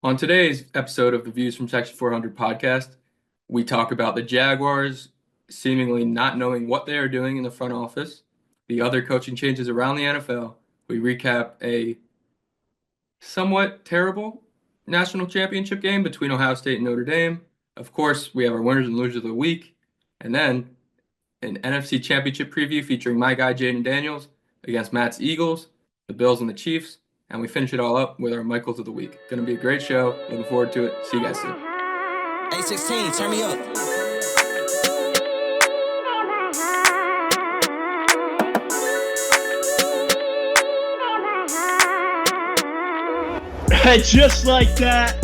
On today's episode of the Views from Section 400 podcast, we talk about the Jaguars seemingly not knowing what they are doing in the front office, the other coaching changes around the NFL. We recap a somewhat terrible national championship game between Ohio State and Notre Dame. Of course, we have our winners and losers of the week, and then an NFC championship preview featuring my guy Jaden Daniels against Matt's Eagles, the Bills, and the Chiefs. And we finish it all up with our Michaels of the week. Going to be a great show. Looking forward to it. See you guys soon. A16, turn me up. Just like that,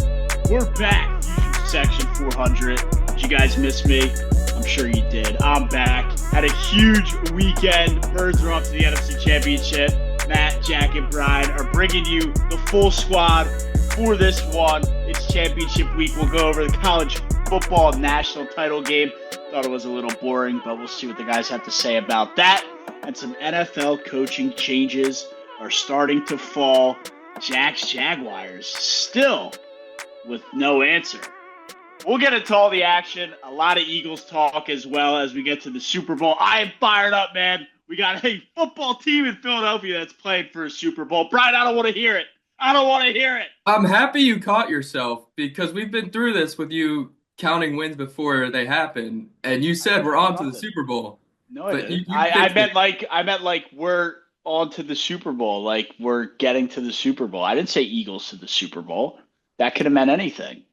we're back. Section 400. Did you guys miss me? I'm sure you did. I'm back. Had a huge weekend. Birds are off to the NFC Championship. Matt, Jack, and Brian are bringing you the full squad for this one. It's championship week. We'll go over the college football national title game. Thought it was a little boring, but we'll see what the guys have to say about that. And some NFL coaching changes are starting to fall. Jack's Jaguars still with no answer. We'll get into all the action, a lot of Eagles talk as well as we get to the Super Bowl. I am fired up, man. We got a football team in Philadelphia that's playing for a Super Bowl. Brian, I don't want to hear it. I don't want to hear it. I'm happy you caught yourself because we've been through this with you counting wins before they happen, and you said we're on to the Super Bowl. No, I didn't. I meant like we're on to the Super Bowl, like we're getting to the Super Bowl. I didn't say Eagles to the Super Bowl. That could have meant anything.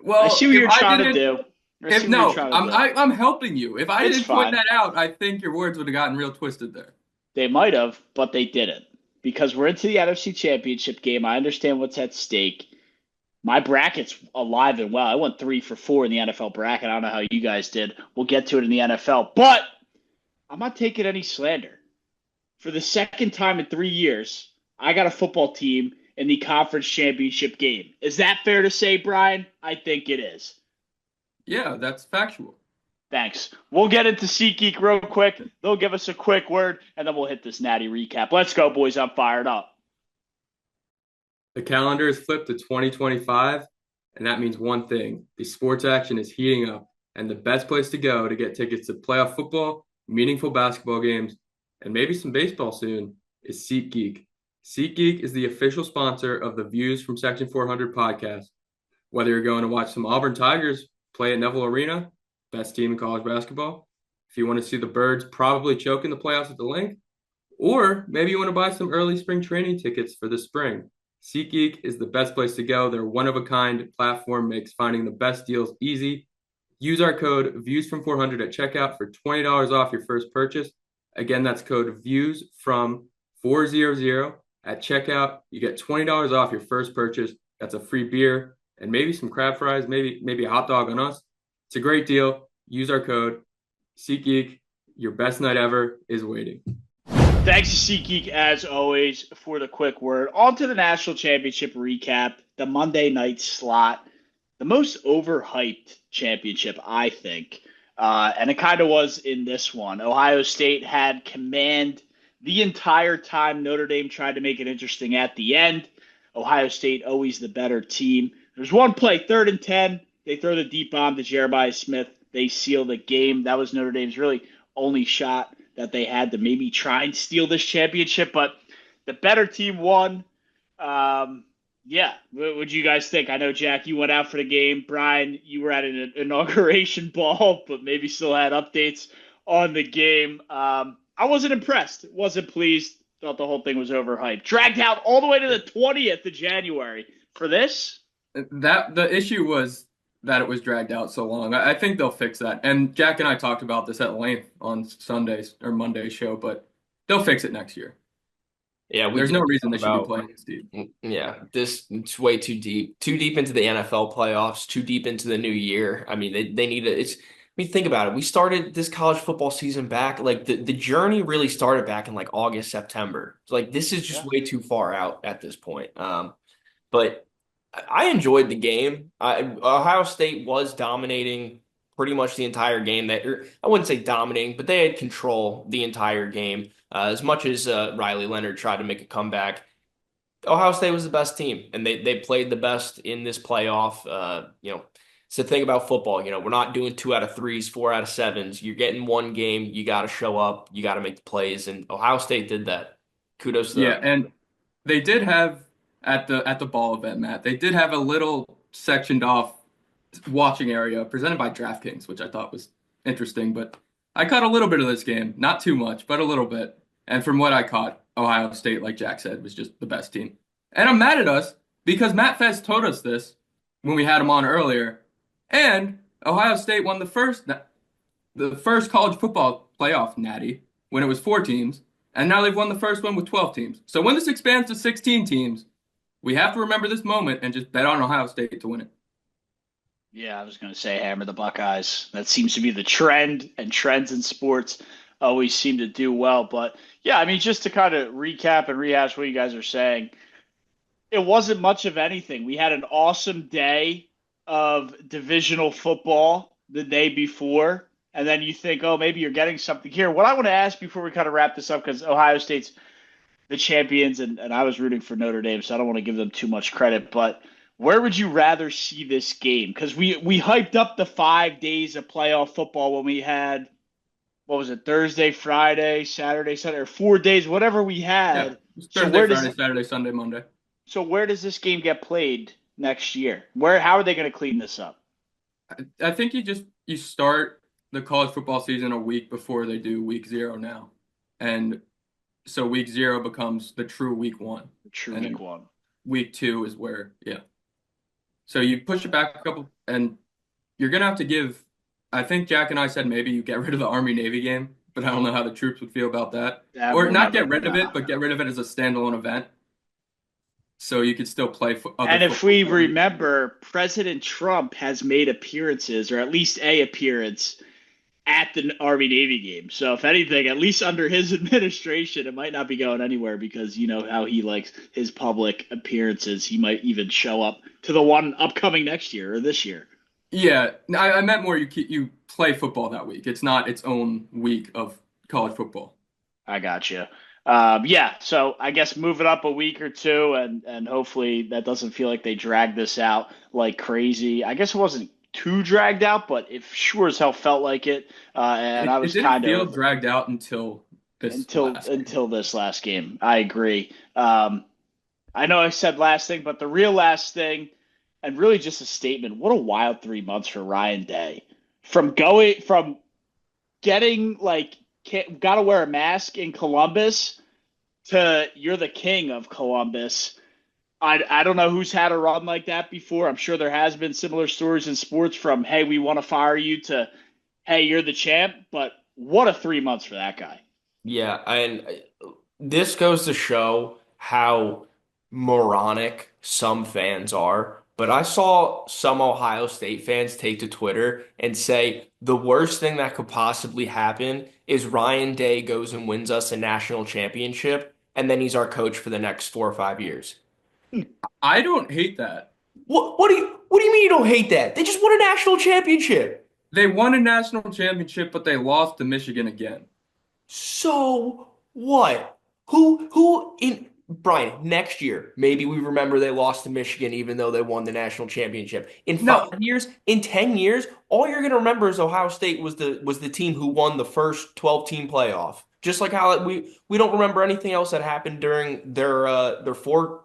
Well, I see what you're trying to do. I'm helping you. If I didn't point fine. that out, I think your words would have gotten real twisted there. They might have, but they didn't. Because we're into the NFC Championship game. I understand what's at stake. My bracket's alive and well. I went 3 for 4 in the NFL bracket. I don't know how you guys did. We'll get to it in the NFL. But I'm not taking any slander. For the second time in 3 years, I got a football team in the conference championship game. Is that fair to say, Brian? I think it is. Yeah, that's factual. Thanks. We'll get into SeatGeek real quick. They'll give us a quick word, and then we'll hit this Natty recap. Let's go, boys. I'm fired up. The calendar is flipped to 2025, and that means one thing. The sports action is heating up, and the best place to go to get tickets to playoff football, meaningful basketball games, and maybe some baseball soon is SeatGeek. SeatGeek is the official sponsor of the Views from Section 400 podcast. Whether you're going to watch some Auburn Tigers play at Neville Arena, best team in college basketball, if you want to see the Birds probably choke in the playoffs at the Link, or maybe you want to buy some early spring training tickets for the spring, SeatGeek is the best place to go. Their one-of-a-kind platform makes finding the best deals easy. Use our code VIEWSFROM400 at checkout for $20 off your first purchase. Again, that's code VIEWSFROM400 at checkout. You get $20 off your first purchase. That's a free beer and maybe some crab fries, maybe a hot dog on us. It's a great deal. Use our code. SeatGeek, your best night ever is waiting. Thanks to SeatGeek, as always, for the quick word. On to the National Championship recap, the Monday night slot, the most overhyped championship, I think. And it kind of was in this one. Ohio State had command the entire time. Notre Dame tried to make it interesting at the end. Ohio State, always the better team. There's one play, 3rd and 10. They throw the deep bomb to Jeremiah Smith. They seal the game. That was Notre Dame's really only shot that they had to maybe try and steal this championship. But the better team won. Yeah, what would you guys think? I know, Jack, you went out for the game. Brian, you were at an inauguration ball, but maybe still had updates on the game. I wasn't impressed. Wasn't pleased. Thought the whole thing was overhyped. Dragged out all the way to the 20th of January for this. The issue was that it was dragged out so long. I think they'll fix that. And Jack and I talked about this at length on Sunday's or Monday's show, but they'll fix it next year. Yeah, there's no reason they should be playing this deep. Yeah, it's way too deep into the NFL playoffs, too deep into the new year. I mean, they need it. I mean, think about it. We started this college football season back, like the journey really started back in like August, September. So, like, this is just way too far out at this point. But I enjoyed the game. Ohio State was dominating pretty much the entire game. I wouldn't say dominating, but they had control the entire game. As much as Riley Leonard tried to make a comeback, Ohio State was the best team, and they played the best in this playoff. It's the thing about football. We're not doing 2 out of 3s, 4 out of 7s. You're getting one game. You got to show up. You got to make the plays, and Ohio State did that. Kudos to them. Yeah, and they did have at the ball event, Matt. They did have a little sectioned off watching area presented by DraftKings, which I thought was interesting. But I caught a little bit of this game, not too much, but a little bit. And from what I caught, Ohio State, like Jack said, was just the best team. And I'm mad at us because Matt Fest told us this when we had him on earlier. And Ohio State won the first college football playoff natty when it was 4 teams, and now they've won the first one with 12 teams. So when this expands to 16 teams, we have to remember this moment and just bet on Ohio State to win it. Yeah, I was going to say hammer the Buckeyes. That seems to be the trend, and trends in sports always seem to do well. But yeah, I mean, just to kind of recap and rehash what you guys are saying, it wasn't much of anything. We had an awesome day of divisional football the day before, and then you think, oh, maybe you're getting something here. What I want to ask before we kind of wrap this up, because Ohio State's the champions, and I was rooting for Notre Dame, so I don't want to give them too much credit, but where would you rather see this game? Because we hyped up the 5 days of playoff football when we had, what was it, Thursday, Friday, Saturday, Sunday, or 4 days, whatever we Yeah, had. it's So Thursday, Friday, Saturday, Sunday, Monday. where does this game get played next year? How are they going to clean this up? I think you start the college football season a week before they do week 0 now. And so week 0 becomes the true week 1. True And week then one. week 2 is where, yeah. So you push it back a couple, and you're gonna have to give. I think Jack and I said maybe you get rid of the Army Navy game, but I don't know how the troops would feel about that. That Or will not never. get rid of Nah. it, but get rid of it as a standalone event, so you could still play other And if we football. remember, President Trump has made appearances, or at least a appearance, at the Army Navy game. So if anything, at least under his administration, it might not be going anywhere because you know how he likes his public appearances. He might even show up to the one upcoming next year or this year. Yeah, I meant more you play football that week. It's not its own week of college football. I got you. Yeah, so I guess move it up a week or two, and hopefully that doesn't feel like they drag this out like crazy. I guess it wasn't too dragged out, but it sure as hell felt like it. And It, I it was didn't kind feel of dragged out until this until last game. until this last game. I agree. I know I said last thing, but the real last thing, and really just a statement. What a wild 3 months for Ryan Day. From getting like got to wear a mask in Columbus to you're the king of Columbus. I don't know who's had a run like that before. I'm sure there has been similar stories in sports from hey we want to fire you to hey you're the champ. But what a 3 months for that guy. Yeah, and this goes to show how moronic some fans are. But I saw some Ohio State fans take to Twitter and say the worst thing that could possibly happen is Ryan Day goes and wins us a national championship, and then he's our coach for the next 4 or 5 years. I don't hate that. What do you mean you don't hate that? They just won a national championship. They won a national championship, but they lost to Michigan again. So what? Who in Brian, next year, maybe we remember they lost to Michigan even though they won the national championship. In No, 5 years, in 10 years, all you're gonna remember is Ohio State was the team who won the first 12-team playoff. Just like how we don't remember anything else that happened during their four,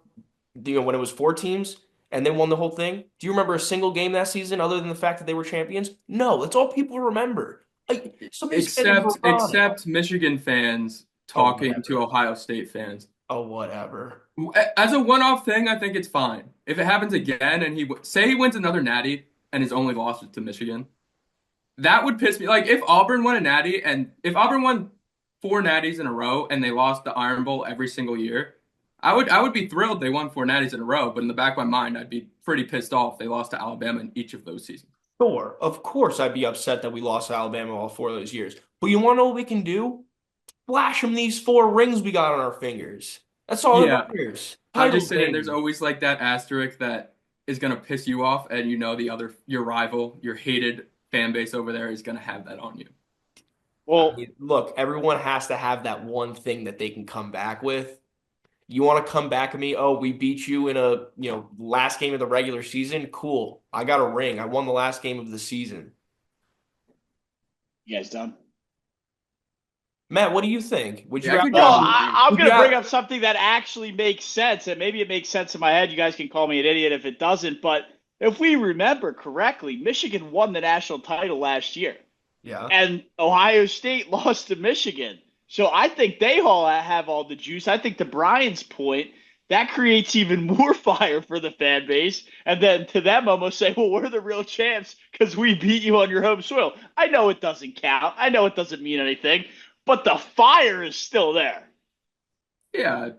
when it was 4 teams and they won the whole thing. Do you remember a single game that season other than the fact that they were champions? No, that's all people remember. Like some of these fans are moronic. except Michigan fans Oh, talking to whatever. Ohio State fans. Oh, whatever. As a one-off thing, I think it's fine. If it happens again and say he wins another natty and his only loss is to Michigan, that would piss me. Like if Auburn won a natty and if Auburn won 4 natties in a row and they lost the Iron Bowl every single year, I would be thrilled they won 4 natties in a row. But in the back of my mind, I'd be pretty pissed off they lost to Alabama in each of those seasons. Sure, of course I'd be upset that we lost to Alabama all 4 of those years. But you want to know what we can do? Flash them these 4 rings we got on our fingers. That's all Yeah, that matters. I'm Titles, just saying there's baby. always like that asterisk that is gonna piss you off, and your rival, your hated fan base over there is gonna have that on you. I Well, mean, look, everyone has to have that one thing that they can come back with. You want to come back at me? Oh, we beat you in a, last game of the regular season. Cool. I got a ring. I won the last game of the season. You guys done? Matt, what do you think? Would you Yeah, I rather could Well, go. I'm would going you to bring have, up something that actually makes sense, and maybe it makes sense in my head. You guys can call me an idiot if it doesn't, but if we remember correctly, Michigan won the national title last year, yeah. and Ohio State lost to Michigan. So I think they all have all the juice. I think to Brian's point, that creates even more fire for the fan base. And then to them, almost say, well, we're the real champs because we beat you on your home soil. I know it doesn't count. I know it doesn't mean anything, but the fire is still there. Yeah,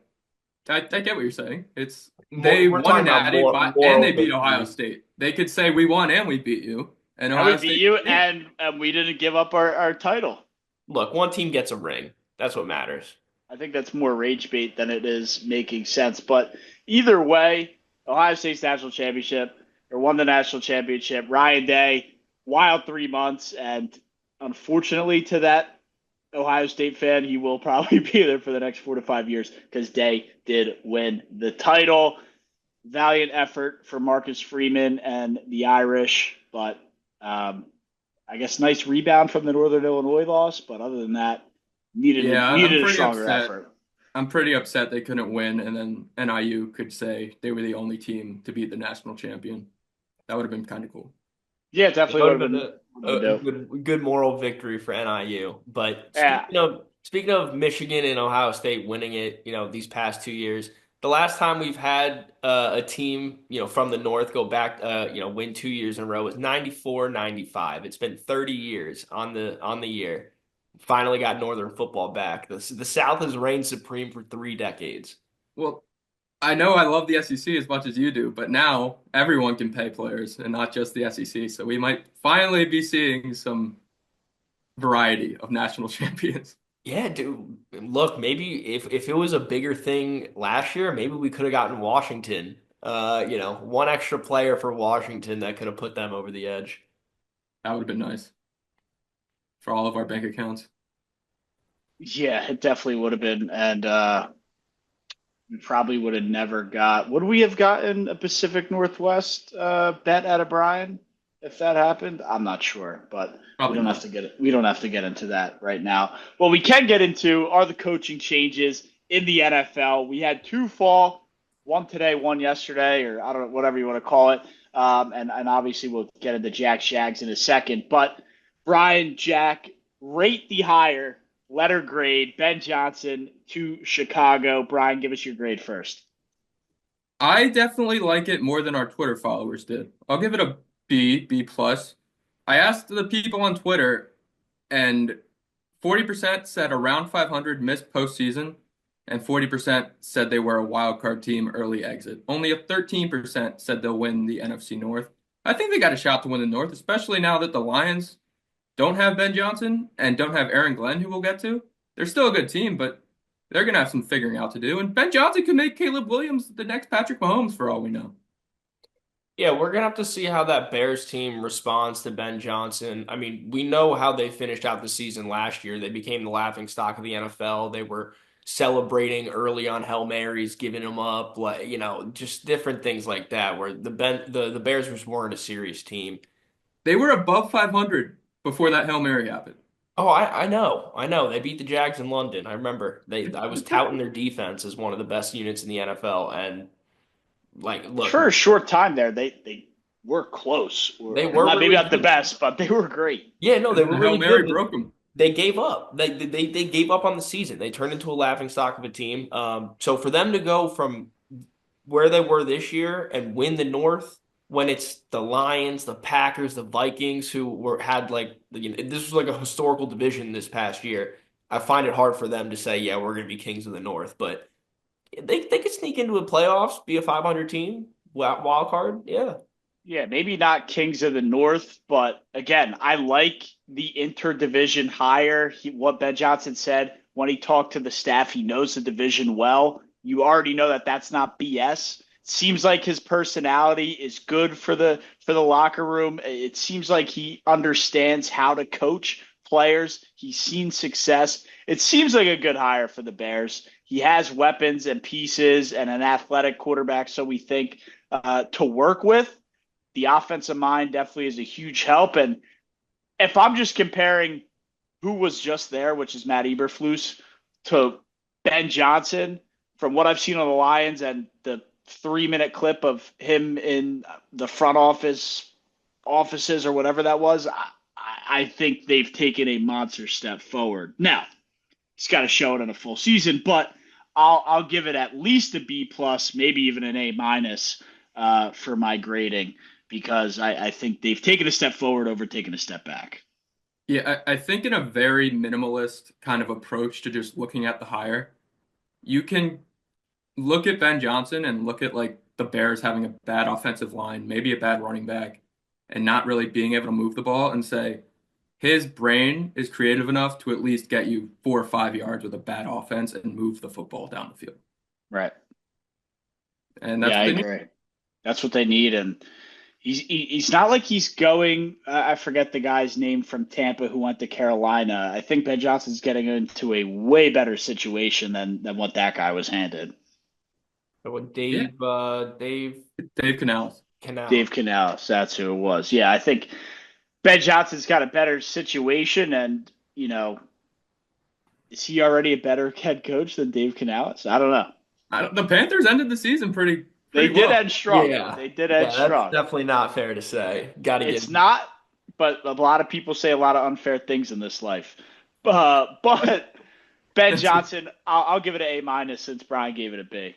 I get what you're saying. They We're won a talking about natty and moral they beat Ohio victory. State. They could say we won and we beat you, and And we Ohio beat State you, didn't. and we didn't give up our title. Look, one team gets a ring. That's what matters. I think that's more rage bait than it is making sense. But either way, Ohio State's national championship or won the national championship. Ryan Day, wild 3 months, and unfortunately to that Ohio State fan, he will probably be there for the next 4 to 5 years because Day did win the title. Valiant effort for Marcus Freeman and the Irish, but I guess nice rebound from the Northern Illinois loss. But other than that, Yeah, I'm needed a pretty stronger upset. effort. I'm pretty upset they couldn't win, and then NIU could say they were the only team to beat the national champion. That would have been kind of cool. Yeah, That definitely would would have have been been a dope. good moral victory for NIU. But Yeah, speaking of Michigan and Ohio State winning it, these past 2 years, the last time we've had a team, from the North go back, win 2 years in a row was 94-95. It's been 30 years on the year. Finally got Northern football back. The South has reigned supreme for 3 decades. Well, I know I love the SEC as much as you do, but now everyone can pay players and not just the SEC. So we might finally be seeing some variety of national champions. Yeah, dude. Look, maybe if it was a bigger thing last year, maybe we could have gotten Washington. One extra player for Washington that could have put them over the edge. That would have been nice for all of our bank accounts. yeah, it definitely would have been, and we probably would have never got. Would we have gotten a Pacific Northwest bet out of Brian if that happened? I'm not sure, but we Probably don't have not. to get it. We don't have to get into that right now. What we can get into are the coaching changes in the NFL. We had two fall, one today, one yesterday, or I don't know, whatever you want to call it. And obviously we'll get into Jack Shags in a second. But Brian, Jack, rate the hire, letter grade, Ben Johnson to Chicago. Brian, give us your grade first. I definitely like it more than our Twitter followers did. I'll give it a B plus. I asked the people on Twitter, and 40% said around 500 missed postseason, and 40% said they were a wild card team early exit. Only a 13% said they'll win the NFC North. I think they got a shot to win the North, especially now that the Lions don't have Ben Johnson and don't have Aaron Glenn, who we'll get to. They're still a good team, but they're going to have some figuring out to do. And Ben Johnson could make Caleb Williams the next Patrick Mahomes for all we know. Yeah, we're gonna have to see how that Bears team responds to Ben Johnson. I mean, we know how they finished out the season last year. They became the laughing stock of the NFL. They were celebrating early on Hail Marys, giving them up, like just different things like that. Where the Bears just weren't a serious team. They were above 500 before that Hail Mary happened. Oh, I know. They beat the Jags in London. I remember. I was touting their defense as one of the best units in the NFL, and look, For a short time there, they were close. they Or were not, maybe really not the good. best, but they were great. Yeah, no, And they then were the Hail really Mary good. broke them. They gave up. They gave up on the season. They turned into a laughing stock of a team. So for them to go from where they were this year and win the North when it's the Lions, the Packers, the Vikings who had this was like a historical division this past year. I find it hard for them to say, yeah, we're going to be kings of the North, but they could sneak into a playoffs, be a 500 team, wild card. Yeah. Yeah, maybe not Kings of the North, but again, I like the interdivision hire. What Ben Johnson said when he talked to the staff, he knows the division well. You already know that that's not BS. Seems like his personality is good for the locker room. It seems like he understands how to coach players. He's seen success. It seems like a good hire for the Bears. he has weapons and pieces and an athletic quarterback, so we think, to work with. The offensive mind definitely is a huge help. And if I'm just comparing who was just there, which is Matt Eberflus, to Ben Johnson, from what I've seen on the Lions and the 3-minute clip of him in the front offices or whatever that was, I think they've taken a monster step forward. Now, he's got to show it in a full season, but I'll give it at least a B plus, maybe even an A minus for my grading, because I think they've taken a step forward over taking a step back. Yeah, I think in a very minimalist kind of approach to just looking at the hire, you can look at Ben Johnson and look at like the Bears having a bad offensive line, maybe a bad running back, and not really being able to move the ball and say his brain is creative enough to at least get you 4 or 5 yards with a bad offense and move the football down the field. Right. And that's Yeah, I what they agree. need. That's what they need. And he's not like he's going. I forget the guy's name from Tampa who went to Carolina. I think Ben Johnson's getting into a way better situation than what that guy was handed. So with Yeah. Dave Canales. Dave Canales, that's who it was. Yeah, I think Ben Johnson's got a better situation, and is he already a better head coach than Dave Canales? I don't know. The Panthers ended the season pretty They did well. end strong. Yeah. They did end That's strong. definitely not fair to say. Got to It's get. not, but a lot of people say a lot of unfair things in this life. But Ben Johnson, I'll give it an A minus since Brian gave it a B.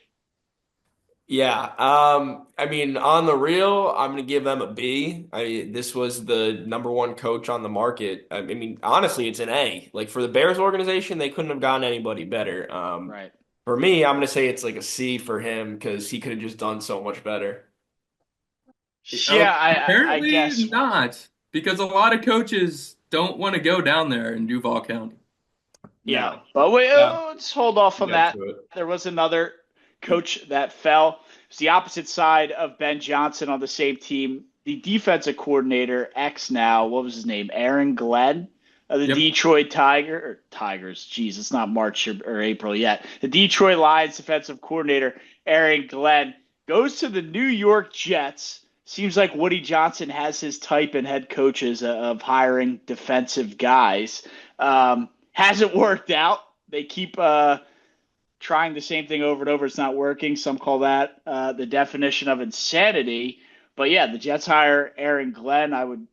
Yeah. I mean, on the real, I'm going to give them a B. This was the #1 coach on the market. I mean, honestly, it's an A. Like for the Bears organization, they couldn't have gotten anybody better. Right. For me, I'm going to say it's like a C for him because he could have just done so much better. Yeah, I Apparently guess. not, because a lot of coaches don't want to go down there in Duval County. Yeah. No. But let's hold off on that. To it. There was another coach that fell. It's the opposite side of Ben Johnson on the same team. The defensive coordinator, now, what was his name? Aaron Glenn of the Yep. Detroit Tigers. Geez, it's not March or April yet. The Detroit Lions defensive coordinator, Aaron Glenn, goes to the New York Jets. Seems like Woody Johnson has his type in head coaches of hiring defensive guys. Hasn't worked out. They keep trying the same thing over and over. It's not working. Some call that the definition of insanity. But yeah, the Jets hire Aaron Glenn. I would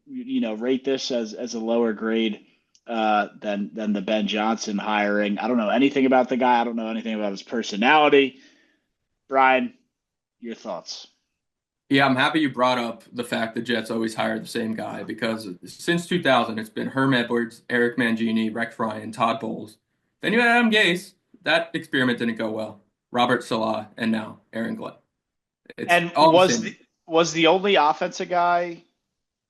rate this as a lower grade than the Ben Johnson hiring. I don't know anything about the guy. I don't know anything about his personality. Brian, your thoughts? Yeah, I'm happy you brought up the fact the Jets always hire the same guy, because since 2000, it's been Herm Edwards, Eric Mangini, Rex Ryan, Todd Bowles. Then you had Adam Gase. That experiment didn't go well. Robert Salah, and now Aaron Glenn. And was the only offensive guy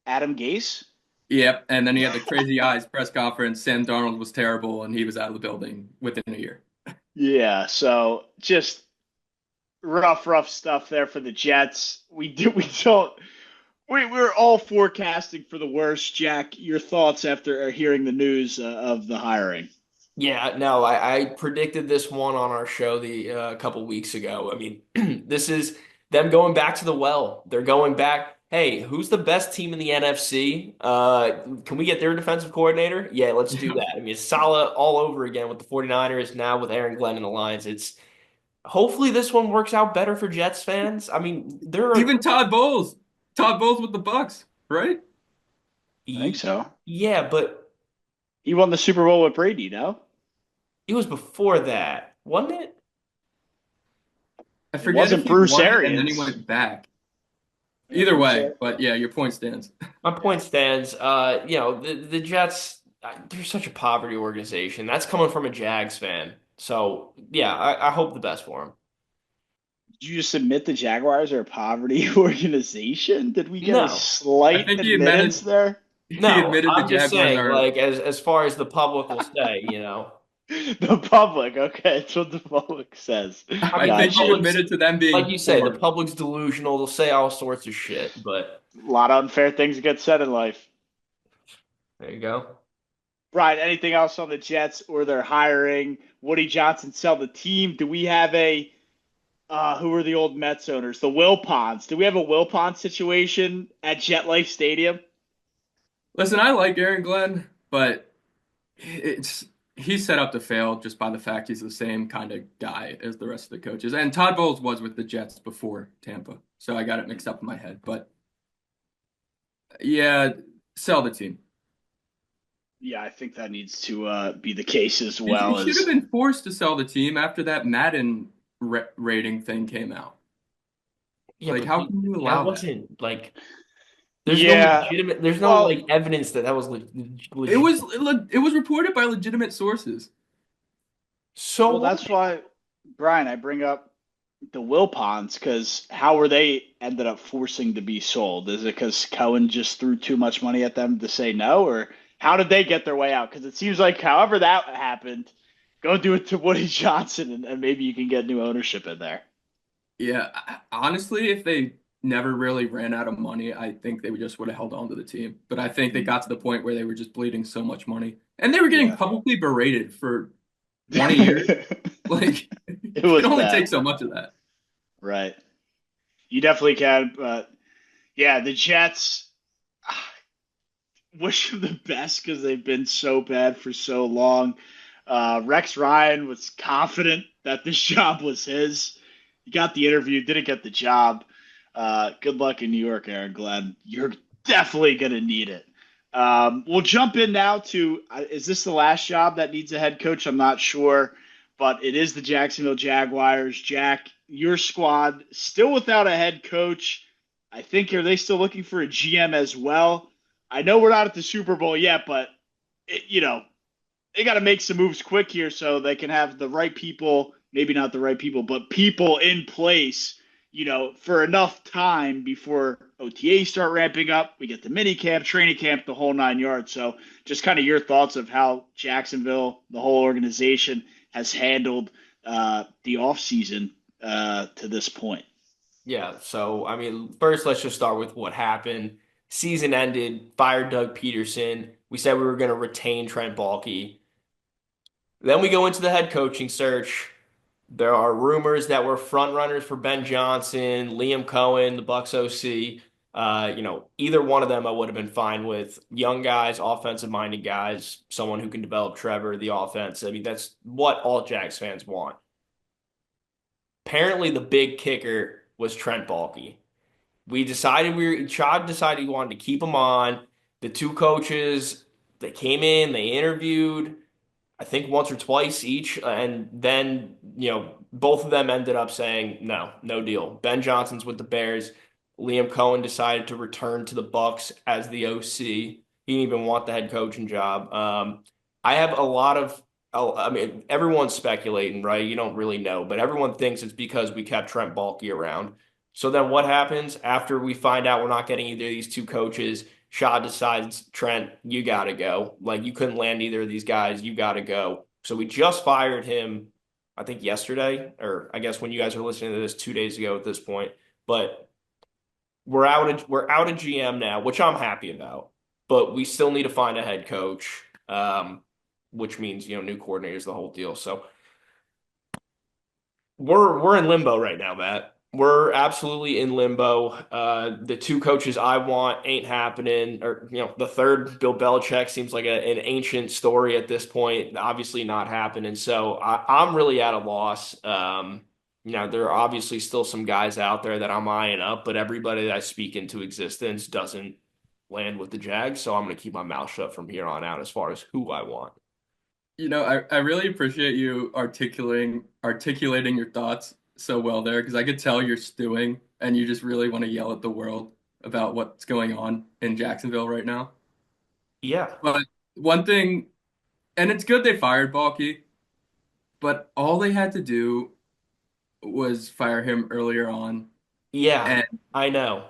Adam Gase? Yep, and then he had the crazy eyes press conference. Sam Darnold was terrible, and he was out of the building within a year. Yeah, so just rough stuff there for the Jets. We're all forecasting for the worst. Jack, your thoughts after hearing the news of the hiring? Yeah, no, I predicted this one on our show a couple weeks ago. I mean, this is them going back to the well. They're going back. Hey, who's the best team in the NFC? Can we get their defensive coordinator? Yeah, let's do that. I mean, it's Salah all over again with the 49ers, now with Aaron Glenn in the Lions. Hopefully this one works out better for Jets fans. I mean, Even Todd Bowles with the Bucks, right? I think so. Yeah, but he won the Super Bowl with Brady, no? it was before that, wasn't it? I forget wasn't if he Bruce won it Arians. and then he went back. Either way, but yeah, your point stands. My point stands. The Jets, they're such a poverty organization. That's coming from a Jags fan. So yeah, I hope the best for them. Did you just admit the Jaguars are a poverty organization? Did we get No. a slight I think he admittance there? No, He admitted I'm the just Jaguars saying, are. like as far as the public will say, The public, okay, that's what the public says. I Gotcha. think you admitted to them being like you say, poor. the public's delusional. They'll say all sorts of shit, but A lot of unfair things get said in life. there you go. Brian, anything else on the Jets or their hiring? Woody Johnson sell the team? Do we have a who are the old Mets owners? The Wilpons. Do we have a Wilpon situation at Jet Life Stadium? Listen, I like Aaron Glenn, but it's he's set up to fail just by the fact he's the same kind of guy as the rest of the coaches. And Todd Bowles was with the Jets before Tampa, so I got it mixed up in my head. But yeah, sell the team. Yeah, I think that needs to be the case as He well should have as been forced to sell the team after that Madden rating thing came out. Yeah, Like, but how can you that allow that? wasn't like yeah. there's no like Well, evidence that was It legit. was it was reported by legitimate sources. So well, what? that's why, Brian, I bring up the Wilpons because how were they ended up forcing to be sold? Is it because Cohen just threw too much money at them to say no, or how did they get their way out? Because it seems like however that happened, go do it to Woody Johnson and maybe you can get new ownership in there. Yeah, honestly, if they never really ran out of money, I think they just would have held on to the team. But I think they got to the point where they were just bleeding so much money. And they were getting Yeah. publicly berated for 20 years. Like, It you was can only take bad. so much of that. Right. You definitely can, but yeah, the Jets wish them the best because they've been so bad for so long. Rex Ryan was confident that this job was his. He got the interview, didn't get the job. Good luck in New York, Aaron Glenn. You're definitely going to need it. We'll jump in now to is this the last job that needs a head coach? I'm not sure, but it is the Jacksonville Jaguars. Jack, your squad still without a head coach. I think are they still looking for a GM as well? I know we're not at the Super Bowl yet, but they got to make some moves quick here so they can have the right people, maybe not the right people, but people in place, for enough time before OTA start ramping up. We get the mini camp, training camp, the whole 9 yards. So just kind of your thoughts of how Jacksonville, the whole organization, has handled the offseason to this point. Yeah, so I mean, first let's just start with what happened. Season ended, fired Doug Peterson. We said we were going to retain Trent Baalke. Then we go into the head coaching search. There are rumors that we're front runners for Ben Johnson, Liam Cohen, the Bucks OC. Either one of them I would have been fine with. Young guys, offensive minded guys, someone who can develop Trevor, the offense. I mean, that's what all Jags fans want. Apparently, the big kicker was Trent Baalke. Chad decided he wanted to keep him on. The two coaches, they came in, they interviewed. I think once or twice each, and then both of them ended up saying no, no deal. Ben Johnson's with the Bears. Liam Cohen decided to return to the Bucks as the OC. He didn't even want the head coaching job. I have a lot of, I mean, everyone's speculating, right? You don't really know, but everyone thinks it's because we kept Trent Baalke around. So then what happens after we find out we're not getting either of these two coaches? Shaw decides, Trent, you got to go. Like, you couldn't land either of these guys. You got to go. So we just fired him, I think yesterday, or I guess when you guys are listening to this 2 days ago at this point. But we're out of GM now, which I'm happy about. But we still need to find a head coach, which means new coordinators, the whole deal. So we're in limbo right now, Matt. We're absolutely in limbo. The two coaches I want ain't happening. Or the third, Bill Belichick, seems like an ancient story at this point. Obviously not happening. So I'm really at a loss. There are obviously still some guys out there that I'm eyeing up, but everybody that I speak into existence doesn't land with the Jags. So I'm going to keep my mouth shut from here on out as far as who I want. I really appreciate you articulating your thoughts so well there because I could tell you're stewing and you just really want to yell at the world about what's going on in Jacksonville right now. Yeah. But one thing, and it's good they fired Balky, but all they had to do was fire him earlier on. Yeah, And I know.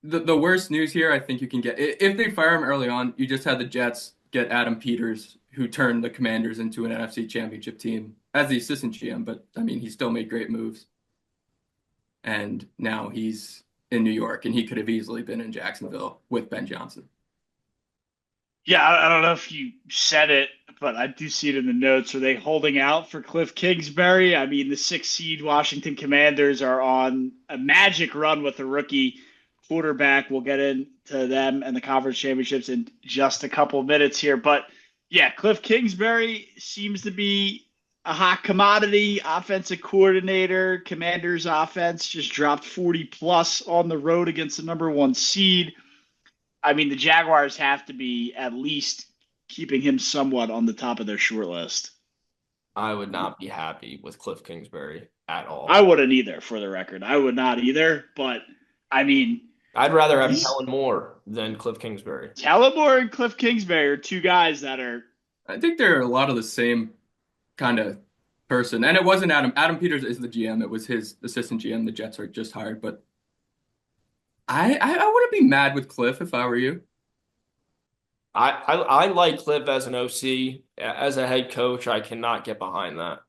the worst news here, I think you can get if they fire him early on, you just had the Jets get Adam Peters, who turned the Commanders into an NFC Championship team as the assistant GM. But I mean, he still made great moves, and now he's in New York, and he could have easily been in Jacksonville with Ben Johnson. Yeah, I don't know if you said it, but I do see it in the notes. Are they holding out for Cliff Kingsbury? I mean, the sixth seed Washington Commanders are on a magic run with a rookie quarterback. We'll get into them and the conference championships in just a couple of minutes here. But yeah, Cliff Kingsbury seems to be a hot commodity, offensive coordinator. Commanders offense just dropped 40 plus on the road against the number one seed. I mean, the Jaguars have to be at least keeping him somewhat on the top of their short list. I would not be happy with Cliff Kingsbury at I all. wouldn't either, for the record. I would not either. But I mean, I'd rather have he's Kellen Moore than Cliff Kingsbury. Talibor and Cliff Kingsbury are two guys that are. I think they're a lot of the same kind of person. And it wasn't Adam. Adam Peters is the GM. It was his assistant GM the Jets are just hired. But I wouldn't be mad with Cliff if I were you. I like Cliff as an OC. As a head coach, I cannot get behind that.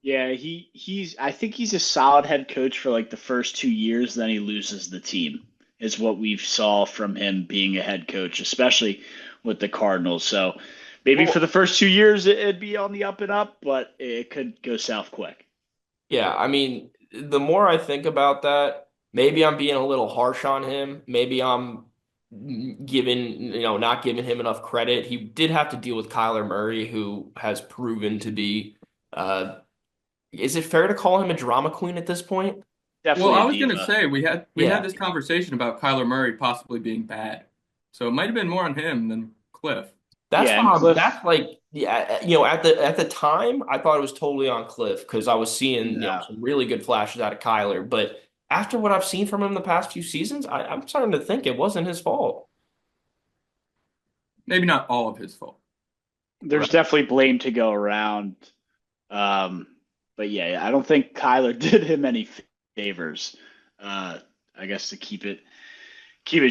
Yeah, he's. I think he's a solid head coach for like the first 2 years. Then he loses the team. Is what we've saw from him being a head coach, especially with the Cardinals. So maybe for Well, the first 2 years it'd be on the up and up, but it could go south quick. yeah, I mean, the more I think about that, maybe I'm being a little harsh on him. Maybe I'm not giving him enough credit. He did have to deal with Kyler Murray, who has proven to be, uh, is it fair to call him a drama queen at this point? Well, Definitely I a was gonna diva. say we had Yeah. this conversation about Kyler Murray possibly being bad. So it might have been more on him than Cliff. That's Yeah, and why Cliff, that's like yeah, at the time I thought it was totally on Cliff because I was seeing, no. some really good flashes out of Kyler, but after what I've seen from him the past few seasons, I'm starting to think it wasn't his fault. Maybe not all of his fault. There's definitely blame to go around. Um, but yeah, I don't think Kyler did him any favors. I guess to keep it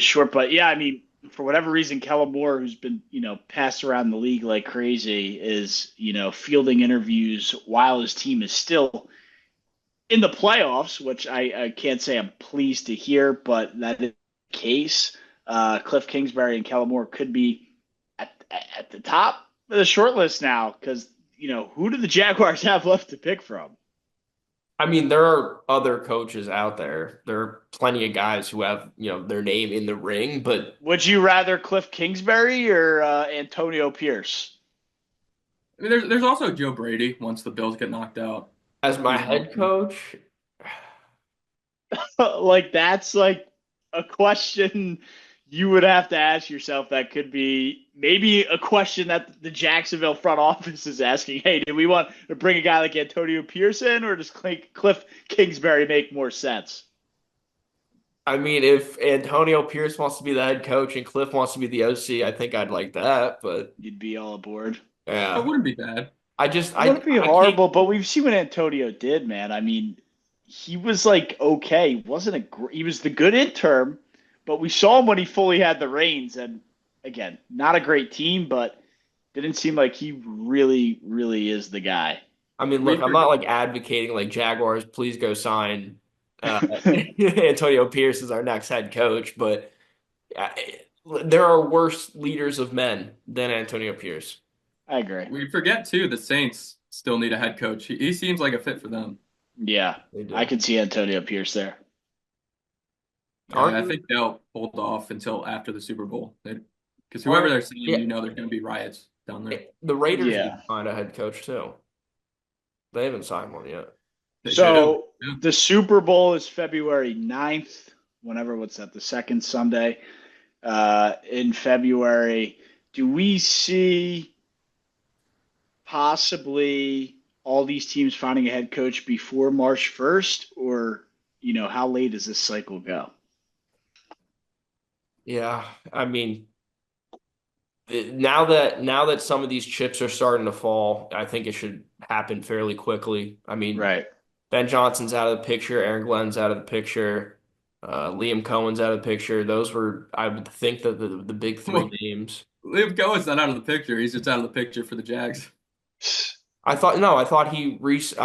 short. But yeah, I mean, for whatever reason, Kellen Moore, who's been passed around the league like crazy, is fielding interviews while his team is still in the playoffs, which I can't say I'm pleased to hear, but that is the case. Cliff Kingsbury and Kellen Moore could be at the top of the short list now because who do the Jaguars have left to pick from? I mean, there are other coaches out there. There are plenty of guys who have, their name in the ring, but Would you rather Cliff Kingsbury or Antonio Pierce? I mean, there's also Joe Brady once the Bills get knocked out. as my He's an head option. coach, Like that's like a question you would have to ask yourself. That could be maybe a question that the Jacksonville front office is asking. Hey, do we want to bring a guy like Antonio Pierce in, or does Cliff Kingsbury make more sense? I mean, if Antonio Pierce wants to be the head coach and Cliff wants to be the OC, I think I'd like that, but You'd be all aboard. That yeah. wouldn't be bad. I just It wouldn't be I can't. horrible, but we've seen what Antonio did, man. I mean, he was like okay. He wasn't he was the good interim, but we saw him when he fully had the reins, and again, not a great team, but didn't seem like he really, really is the guy. I mean, We look, I'm forget. not like advocating like Jaguars, please go sign Antonio Pierce as our next head coach, but uh, there are worse leaders of men than Antonio Pierce. I agree. We forget too. The Saints still need a head coach. He seems like a fit for them. Yeah, They I do. could see Antonio Pierce there. Yeah, Aren't I you? think they'll hold off until after the Super Bowl. Because whoever Aren't they're signing, yeah? there's going to be riots down there. The Raiders need Yeah. to find a head coach too. They haven't signed one yet. They should have. So Yeah. the Super Bowl is February 9th, whenever, what's that, the second Sunday in February. Do we see possibly all these teams finding a head coach before March 1st, or, how late does this cycle go? Yeah, I mean, now that some of these chips are starting to fall, I think it should happen fairly quickly. I mean, Right. Ben Johnson's out of the picture, Aaron Glenn's out of the picture, Liam Cohen's out of the picture. Those were, I would think, the big three Well, names. Liam Cohen's not out of the picture. He's just out of the picture for the Jags. I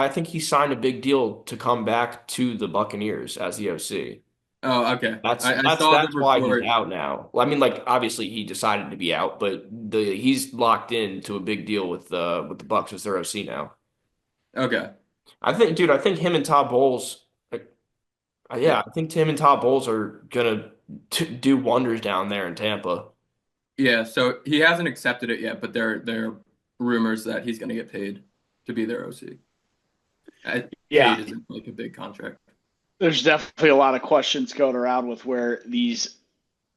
think he signed a big deal to come back to the Buccaneers as the OC. Oh, okay. That's I that's saw the that's why he's report. out now. Well, I mean, like obviously he decided to be out, but he's locked into a big deal with the Bucks as their OC now. Okay. I think, dude, I think him and Todd Bowles, like, Yeah. yeah, I think Tim and Todd Bowles are gonna do wonders down there in Tampa. Yeah, so he hasn't accepted it yet, but there are rumors that he's going to get paid to be their OC. Yeah, Paid isn't like a big contract. there's definitely a lot of questions going around with where these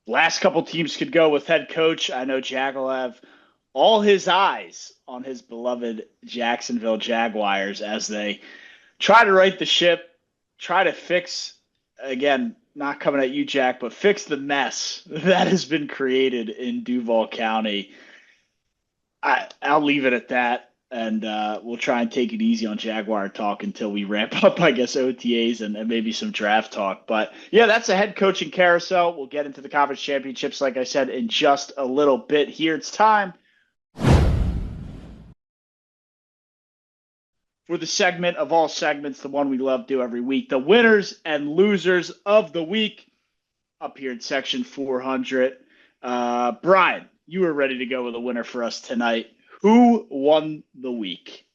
last couple teams could go with head coach. I know Jack will have all his eyes on his beloved Jacksonville Jaguars as they try to right the ship, try to fix, again, not coming at you, Jack, but fix the mess that has been created in Duval County. I'll leave it at that, and we'll try and take it easy on Jaguar talk until we ramp up, I guess, OTAs and maybe some draft talk. But yeah, that's a head coaching carousel. We'll get into the conference championships, like I said, in just a little bit. Here it's time for the segment of all segments, the one we love do every week, the winners and losers of the week, up here in section 400. Brian, you were ready to go with a winner for us tonight. Who won the week?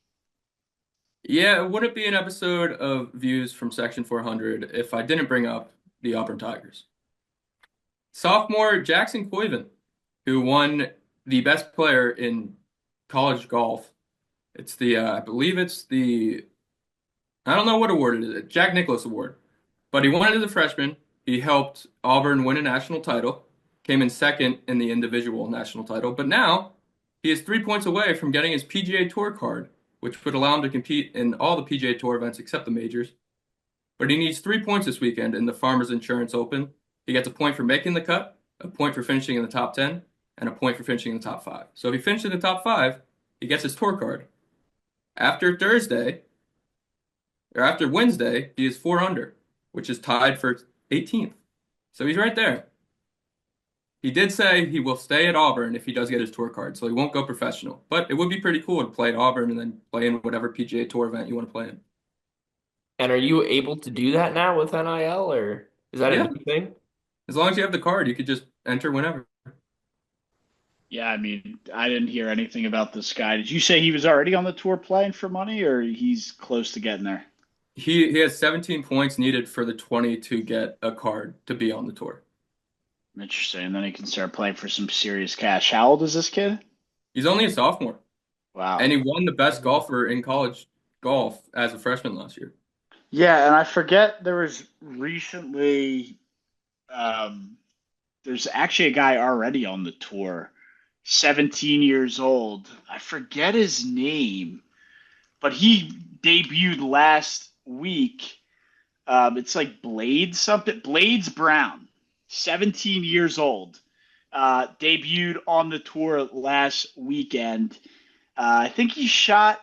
Yeah, it wouldn't be an episode of Views from Section 400 if I didn't bring up the Auburn Tigers. Sophomore Jackson Coyven, who won the best player in college golf. It's I believe it's I don't know what award it is, Jack Nicklaus Award. But he won it as a freshman. He helped Auburn win a national title, came in second in the individual national title, but now he is 3 points away from getting his PGA Tour card, which would allow him to compete in all the PGA Tour events except the majors. But he needs 3 points this weekend in the Farmers Insurance Open. He gets a point for making the cut, a point for finishing in the top 10, and a point for finishing in the top 5. So if he finishes in the top 5, he gets his tour card. After Wednesday, he is 4 under, which is tied for 18th. So he's right there. He did say he will stay at Auburn if he does get his tour card, so he won't go professional. But it would be pretty cool to play at Auburn and then play in whatever PGA Tour event you want to play in. And are you able to do that now with NIL, or is that a Yeah, new thing? as long as you have the card, you could just enter whenever. Yeah, I mean, I didn't hear anything about this guy. Did you say he was already on the tour playing for money, or he's close to getting there? He has 17 points needed for the 20 to get a card to be on the tour. Interesting. And then he can start playing for some serious cash. How old is this kid? He's only a sophomore, Wow. and he won the best golfer in college golf as a freshman last year. Yeah, and I forget there was recently there's actually a guy already on the tour, 17 years old. I forget his name, but he debuted last week. It's like Blades something. Blades Brown, 17 years old. Debuted on the tour last weekend. I think he shot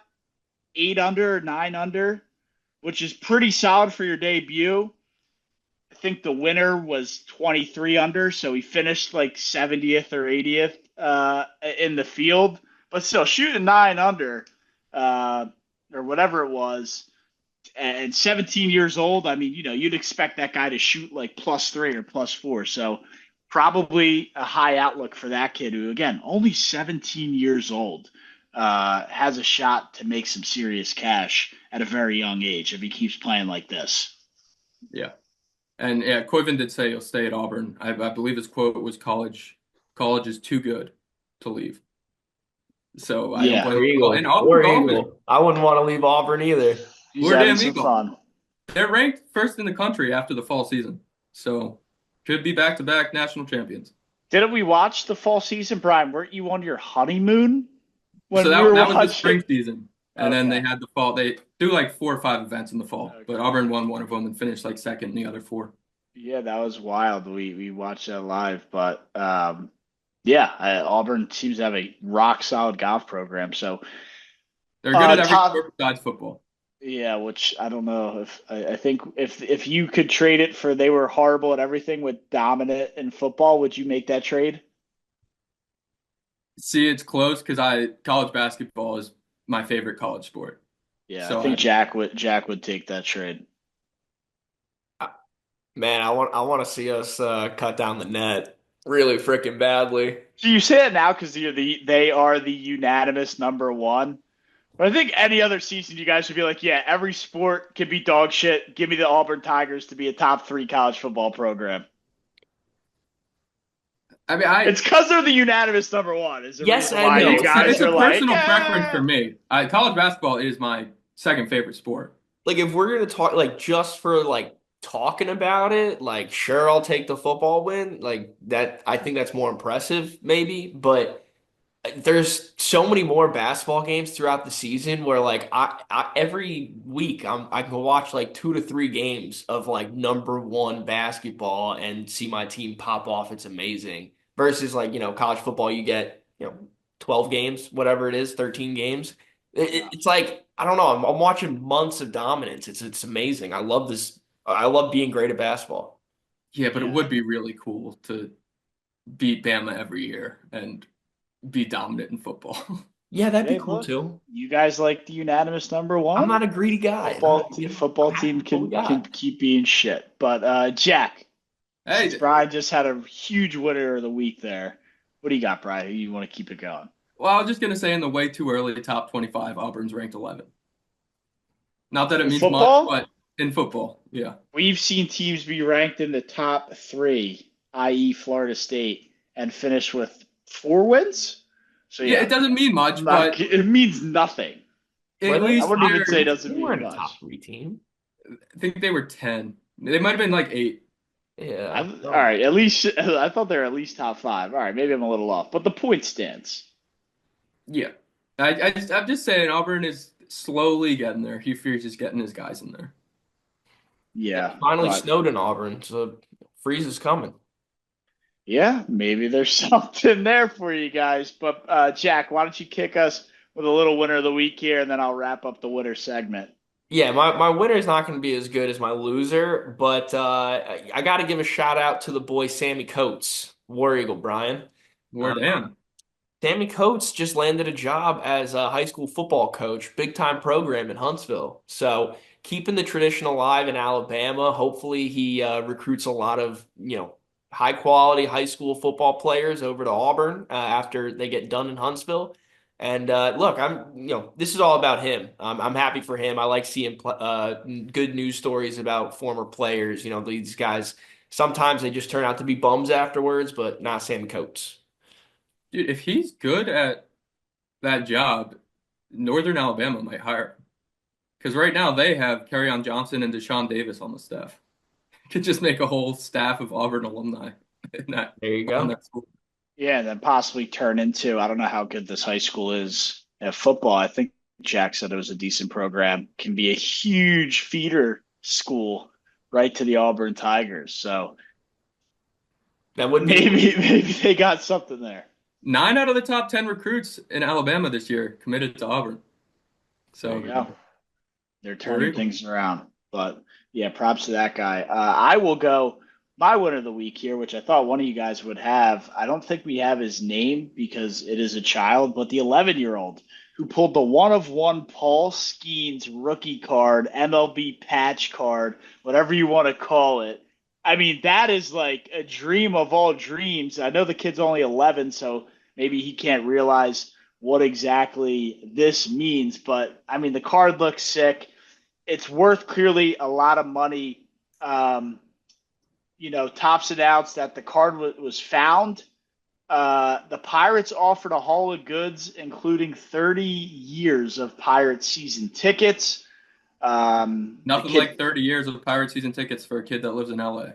8 under, 9 under, which is pretty solid for your debut. I think the winner was 23 under, so he finished like 70th or 80th in the field, but still shooting 9 under or whatever it was. And 17 years old, I mean, you'd expect that guy to shoot like +3 or +4. So probably a high outlook for that kid who, again, only 17 years old, has a shot to make some serious cash at a very young age if he keeps playing like this. Yeah. And yeah, Coyven did say he'll stay at Auburn. I believe his quote was college is too good to leave. So I don't blame him. And Auburn golf is I wouldn't want to leave Auburn either. He's we're having damn some Eagle. fun. They're ranked first in the country after the fall season. So could be back-to-back national champions. Didn't we watch the fall season, Brian? Weren't you on your honeymoon when So we were that was the watching? spring season. And then they Okay. had the fall. They do like 4 or 5 events in the fall. Okay. But Auburn won one of them and finished like second in the other 4. Yeah, that was wild. We watched that live, but yeah, Auburn seems to have a rock solid golf program. So They're good at every Todd, sport besides football. yeah, which I don't know if I think if you could trade it for they were horrible at everything with dominant in football, would you make that trade? See, it's close because college basketball is my favorite college sport. Yeah, So I think Jack would take that trade. Man, I want to see us cut down the net really freaking badly. So you say it now because they are the unanimous number one. But I think any other season, you guys should be like, yeah, every sport can be dog shit. Give me the Auburn Tigers to be a top three college football program. I mean, I It's because they're the unanimous number one. Is the Yes reason and why no. you guys it's a are like, personal preference for eh. me. College basketball is my second favorite sport. Like if we're gonna talk like just for like talking about it, like sure I'll take the football win. Like that I think that's more impressive maybe, but there's so many more basketball games throughout the season where like I every week I can watch like 2 to 3 games of like number one basketball and see my team pop off. It's amazing. Versus like, college football, you get, 12 games, whatever it is, 13 games. It's like, I don't know, I'm watching months of dominance. It's amazing. I love this. I love being great at basketball. Yeah, but it Yeah. would be really cool to beat Bama every year and be dominant in football. Yeah, that'd be Hey, cool look, too. you guys like the unanimous number I'm one? not a greedy guy. Football I team have what we can got. keep being shit. But Jack, since Hey, Brian just had a huge winner of the week there, what do you got, Brian? You want to keep it going? well, I was just gonna say in the way too early top 25, Auburn's ranked 11. Not that it In means much, football, but in football, yeah. we've seen teams be ranked in the top three, i.e., Florida State, and finish with 4 wins. So Yeah, it yeah, doesn't mean I'm much, not. but It means nothing. Were at they? I least wouldn't even say it They doesn't mean weren't a top much. three team. I think they were 10. They might have been like 8. Yeah. All right, at least I thought they were at least top five. All right, maybe I'm a little off, but the point stands. Yeah. I'm just saying Auburn is slowly getting there. Hugh Freeze is getting his guys in there. Yeah, Finally but snowed in Auburn, so freeze is coming. yeah, maybe there's something there for you guys. But Jack, why don't you kick us with a little winner of the week here, and then I'll wrap up the winner segment. Yeah, my winner is not going to be as good as my loser, but I got to give a shout out to the boy Sammy Coates, War Eagle Brian. Word damn. Sammy Coates just landed a job as a high school football coach, big time program in Huntsville. So keeping the tradition alive in Alabama. Hopefully he recruits a lot of high quality high school football players over to Auburn after they get done in Huntsville. And look, this is all about him. I'm happy for him. I like seeing good news stories about former players. These guys sometimes they just turn out to be bums afterwards, but not Sammy Coates. Dude, if he's good at that job, Northern Alabama might hire him. Because right now they have Kerryon Johnson and Deshaun Davis on the staff. Could just make a whole staff of Auburn alumni in that There you on go. that school. Yeah, and then possibly turn into, I don't know how good this high school is at football. I think Jack said it was a decent program. Can be a huge feeder school right to the Auburn Tigers. So That would be maybe they got something there. 9 out of the top 10 recruits in Alabama this year committed to Auburn. There So you go. They're War turning Eagle. things around. But yeah, props to that guy. I will go my winner of the week here, which I thought one of you guys would have. I don't think we have his name because it is a child, but the 11-year-old who pulled the one of one Paul Skeens rookie card, MLB patch card, whatever you want to call it. I mean, that is like a dream of all dreams. I know the kid's only 11, so maybe he can't realize what exactly this means, but I mean, the card looks sick. It's worth clearly a lot of money. Um, Tops announced that the card was found. The Pirates offered a haul of goods, including 30 years of Pirates season tickets. The Nothing kid, like 30 years of Pirate season tickets for a kid that lives in LA.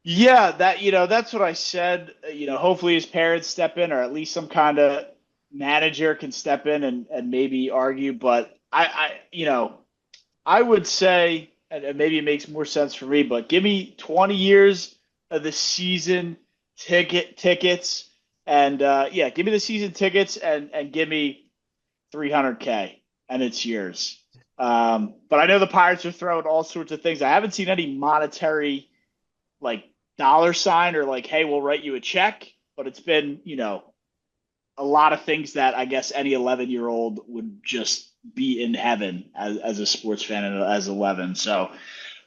yeah, that's what I said. Hopefully his parents step in, or at least some kind of manager can step in and maybe argue. But I would say, and maybe it makes more sense for me, but give me 20 years of the season tickets, and yeah, give me the season tickets and give me 300K, and it's yours. But I know the Pirates are throwing all sorts of things. I haven't seen any monetary like dollar sign or like, hey, we'll write you a check, but it's been a lot of things that I guess any 11-year-old would just be in heaven as a sports fan and as 11. So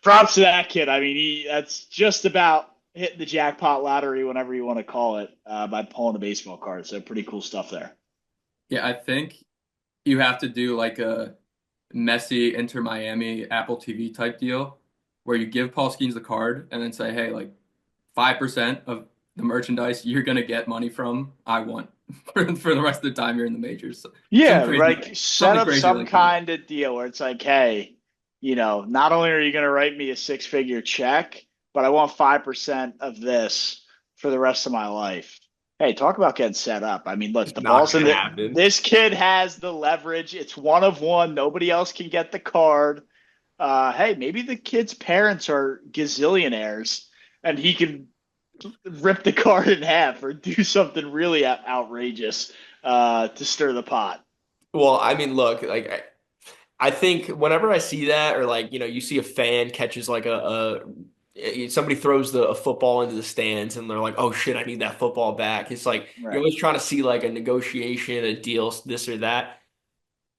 Props to that kid. I mean, that's just about hitting the jackpot lottery, whatever you want to call it, by pulling a baseball card. So pretty cool stuff there. Yeah, I think you have to do like a Messi Inter Miami Apple TV type deal where you give Paul Skeens the card and then say, hey, like 5% of the merchandise you're gonna get money from, I want for the rest of the time you're in the majors. Yeah, Some crazy like set something up crazy some like that. kind of deal where it's like, hey, not only are you going to write me a six-figure check, but I want 5% of this for the rest of my life. Hey, talk about getting set up. I mean, look, It's the not ball's in gonna the. happen. This kid has the leverage. It's one of one. Nobody else can get the card. Hey, maybe the kid's parents are gazillionaires, and he can rip the card in half or do something really outrageous to stir the pot. Well, I mean, look, like I think whenever I see that, or like, you see a fan catches like somebody throws a football into the stands and they're like, oh shit, I need that football back. It's like you're Right. always trying to see like a negotiation, a deal, this or that.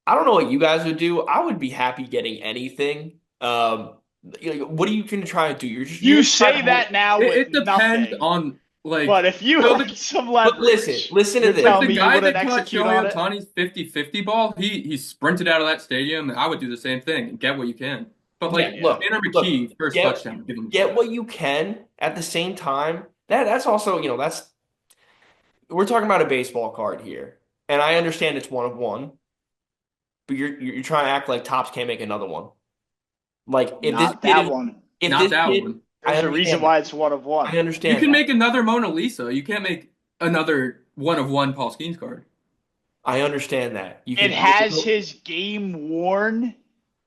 I don't know what you guys would do. I would be happy getting anything. What are you going to try to do? You're You just trying say to hold. that now with It depends nothing, on like but if you so had the some But listen, leverage, listen to you're this. like telling the me you guy wouldn't that caught execute Shohei on it? Ohtani's 50-50 ball, he sprinted out of that stadium, and I would do the same thing and get what you can. But Yeah, like Yeah. look, Tanner look, McKee, first get touchdown, give him a get check. what you can at the same time. That's also, that's we're talking about a baseball card here. And I understand it's one of one, but you're trying to act like Tops can't make another one. Like if this Not kid that is one. if Not this that kid one. I There's a reason understand that. why it's one of I one. You understand can that. make another Mona Lisa. You can't make another one of one Paul Skeens card. I understand that. You It could has his game worn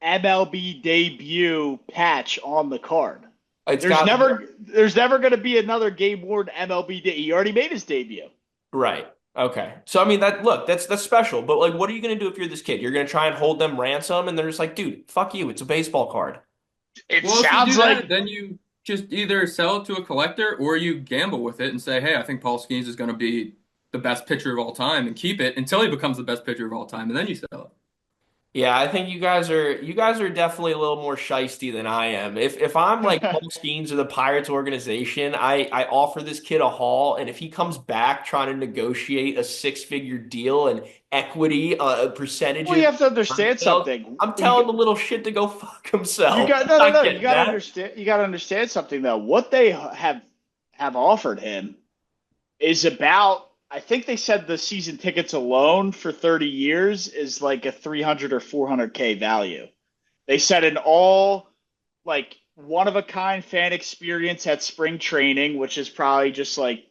MLB debut patch on the card. it's There's got never going to be another game worn MLB. He already made his debut. right. Okay. So I mean that's special, but like what are you gonna do if you're this kid? You're gonna try and hold them ransom and they're just like, dude, fuck you, it's a baseball card. It Well, if you sounds do that, like then you just either sell it to a collector or you gamble with it and say, hey, I think Paul Skeens is going to be the best pitcher of all time and keep it until he becomes the best pitcher of all time, and then you sell it. Yeah, I think you guys are definitely a little more shisty than I am. If I'm like Paul Skeens or the Pirates organization, I offer this kid a haul, and if he comes back trying to negotiate a six-figure deal and equity, well, you percentages, have to understand sales, something. I'm telling the little shit to go fuck You himself. got I'm not no. You getting got to that. understand. You got to understand something though. What they have offered him is about. I think they said the season tickets alone for 30 years is like a 300 or 400K value. They said an all like one of a kind fan experience at spring training, which is probably just like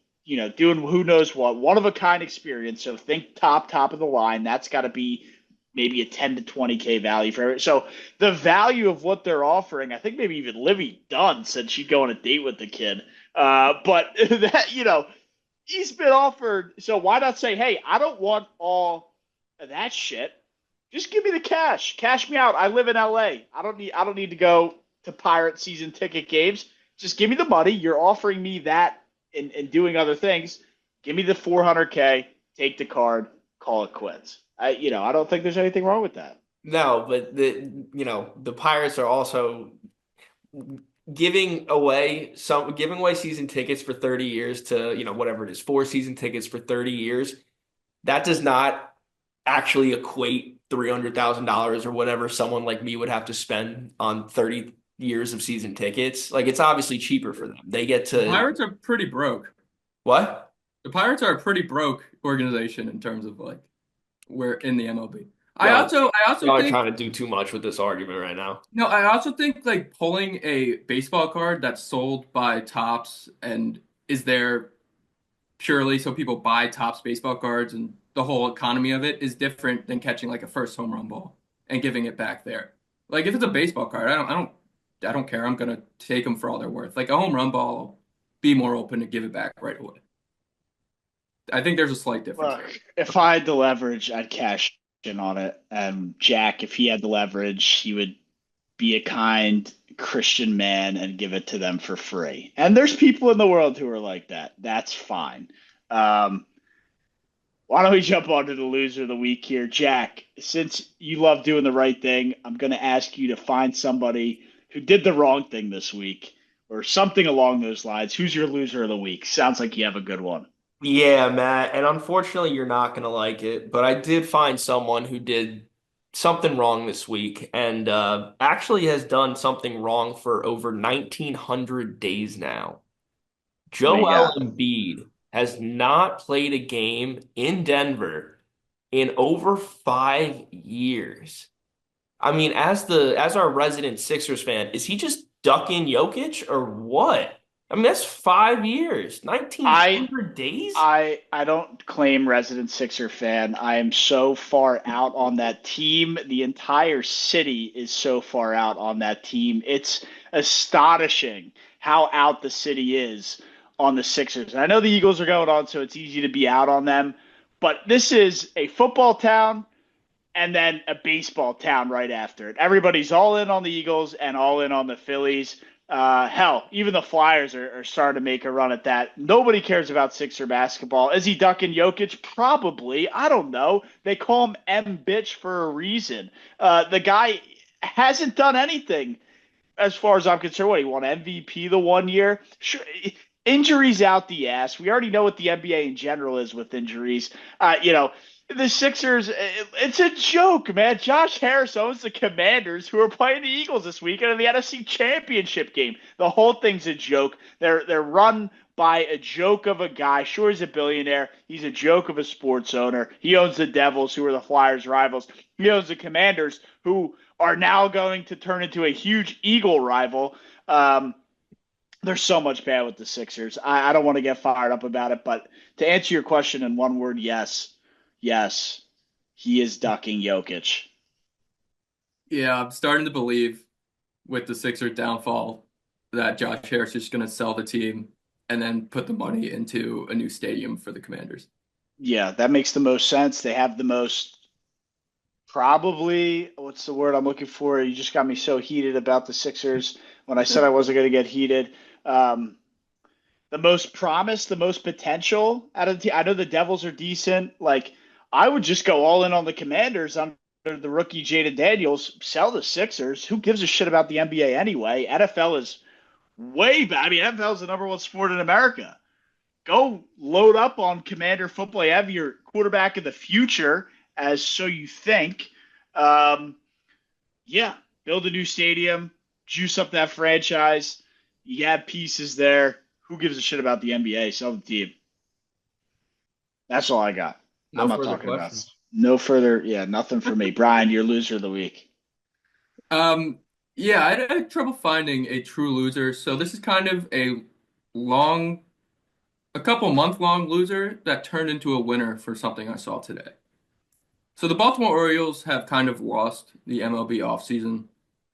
doing who knows what, one of a kind experience. So think top of the line. That's got to be maybe a 10 to 20K value for it. So the value of what they're offering, I think maybe even Livy Dunn said she'd go on a date with the kid. But that he's been offered. So why not say, hey, I don't want all of that shit. Just give me the cash. Cash me out. I live in LA. I don't need to go to Pirate season ticket games. Just give me the money. You're offering me that and doing other things. Give me the 400K. Take the card. Call it quits. I don't think there's anything wrong with that. No, but the Pirates are also giving away season tickets for 30 years to, whatever it is, four season tickets for 30 years. That does not actually equate $300,000 or whatever someone like me would have to spend on 30 years of season tickets. Like it's obviously cheaper for them. They get The to Pirates are pretty broke. what? The Pirates are a pretty broke organization in terms of like we're in the MLB. I Y'all, also I also y'all are think trying to do too much with this argument right now. no, I also think like pulling a baseball card that's sold by Topps and is there purely so people buy Topps baseball cards and the whole economy of it is different than catching like a first home run ball and giving it back there. Like if it's a baseball card, I don't care. I'm gonna take them for all they're worth. Like a home run ball, I'll be more open to give it back right away. I think there's a slight difference there. Look, if I had the leverage, I'd cash in on it. And Jack, if he had the leverage, he would be a kind Christian man and give it to them for free. And there's people in the world who are like that. That's fine. Um, why don't we jump on to the loser of the week here? Jack, since you love doing the right thing, I'm going to ask you to find somebody who did the wrong thing this week or something along those lines. Who's your loser of the week? Sounds like you have a good one. Yeah, Matt, and unfortunately, you're not gonna like it, but I did find someone who did something wrong this week and actually has done something wrong for over 1,900 days now. What do you Joel got? Embiid has not played a game in Denver in over 5 years. I mean, as our resident Sixers fan, is he just ducking Jokic or what? I mean, that's 5 years, I 1,900 days? I don't claim resident Sixer fan. I am so far out on that team. The entire city is so far out on that team. It's astonishing how out the city is on the Sixers. I know the Eagles are going on, so it's easy to be out on them. But this is a football town and then a baseball town right after it. Everybody's all in on the Eagles and all in on the Phillies. Hell, even the Flyers are starting to make a run at that. Nobody cares about Sixer basketball. Is he ducking Jokic? Probably. I don't know. They call him M bitch for a reason. The guy hasn't done anything as far as I'm concerned. What, he won MVP the one year? Sure. Injuries out the ass. We already know what the NBA in general is with injuries. The Sixers, it's a joke, man. Josh Harris owns the Commanders, who are playing the Eagles this weekend in the NFC Championship game. The whole thing's a joke. They're run by a joke of a guy. Sure, he's a billionaire. He's a joke of a sports owner. He owns the Devils, who are the Flyers' rivals. He owns the Commanders, who are now going to turn into a huge Eagle rival. There's so much bad with the Sixers. I don't want to get fired up about it, but to answer your question in one word, yes. Yes, he is ducking Jokic. Yeah, I'm starting to believe with the Sixers downfall that Josh Harris is going to sell the team and then put the money into a new stadium for the Commanders. Yeah, that makes the most sense. They have the most, probably, what's the word I'm looking for? You just got me so heated about the Sixers when I said I wasn't going to get heated. The most promise, the most potential out of the team. I know the Devils are decent. Like, I would just go all in on the Commanders under the rookie Jaden Daniels, sell the Sixers. Who gives a shit about the NBA anyway? NFL is way bad. I mean, NFL is the number one sport in America. Go load up on Commander football. You have your quarterback of the future, as so you think. Yeah, build a new stadium, juice up that franchise. You have pieces there. Who gives a shit about the NBA? Sell the team. That's all I got. No I'm not further talking about questions. no further. Yeah, nothing for me. Brian, your loser of the week. Yeah, I had trouble finding a true loser. So this is kind of long, a couple month long loser that turned into a winner for something I saw today. So the Baltimore Orioles have kind of lost the MLB offseason.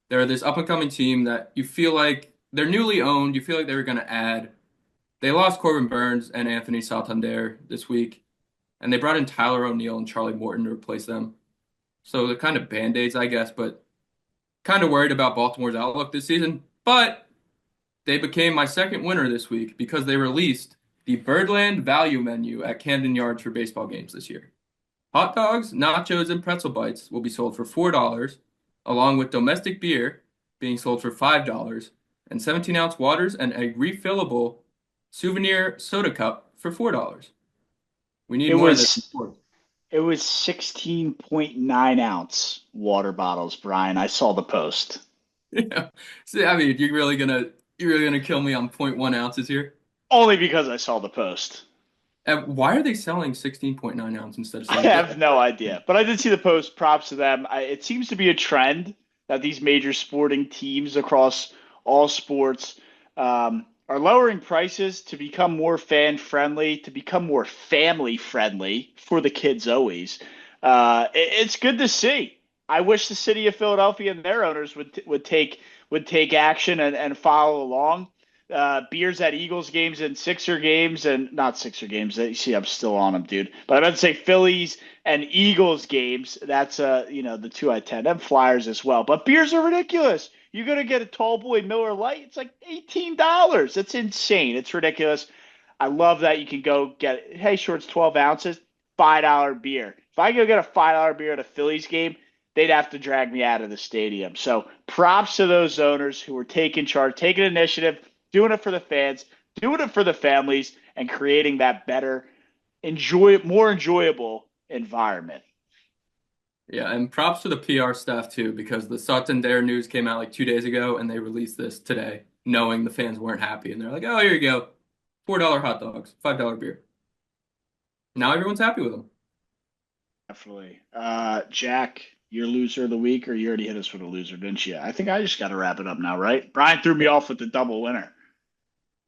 They're this up and coming team that you feel like they're newly owned. You feel like they were going to add. They lost Corbin Burns and Anthony Santander this week, and they brought in Tyler O'Neill and Charlie Morton to replace them. So they're kind of band-aids, I guess, but kind of worried about Baltimore's outlook this season. But they became my second winner this week because they released the Birdland value menu at Camden Yards for baseball games this year. Hot dogs, nachos, and pretzel bites will be sold for $4, along with domestic beer being sold for $5, and 17-ounce waters and a refillable souvenir soda cup for $4. We need It more of this was in it was 16.9 ounce water bottles, Brian. I saw the post. Yeah. See, I mean, you're really gonna kill me on point 0.1 ounces here? Only because I saw the post. And why are they selling 16.9 ounce instead of I saying, have no idea. But I did see the post. Props to them. It seems to be a trend that these major sporting teams across all sports are lowering prices to become more fan friendly, to become more family friendly for the kids always. It's good to see. I wish the city of Philadelphia and their owners would take action and follow along. Beers at Eagles games and Sixer games and not Sixer games. You see, I'm still on them, dude. But I meant to say Phillies and Eagles games. That's the two I tend. And Flyers as well. But beers are ridiculous. You're gonna get a tall boy Miller Lite. It's like $18. It's insane. It's ridiculous. I love that you can go get. Hey, sure, it's 12 ounces, $5 beer. If I go get a $5 beer at a Phillies game, they'd have to drag me out of the stadium. So props to those owners who were taking charge, taking initiative, doing it for the fans, doing it for the families, and creating that better, more enjoyable environment. Yeah, and props to the PR staff too, because the Sutton Dare news came out like 2 days ago, and they released this today, knowing the fans weren't happy, and they're like, "Oh, here you go, $4 hot dogs, $5 beer." Now everyone's happy with them. Definitely. Jack, your loser of the week, or you already hit us with a loser, didn't you? I think I just got to wrap it up now, right? Brian threw me off with the double winner.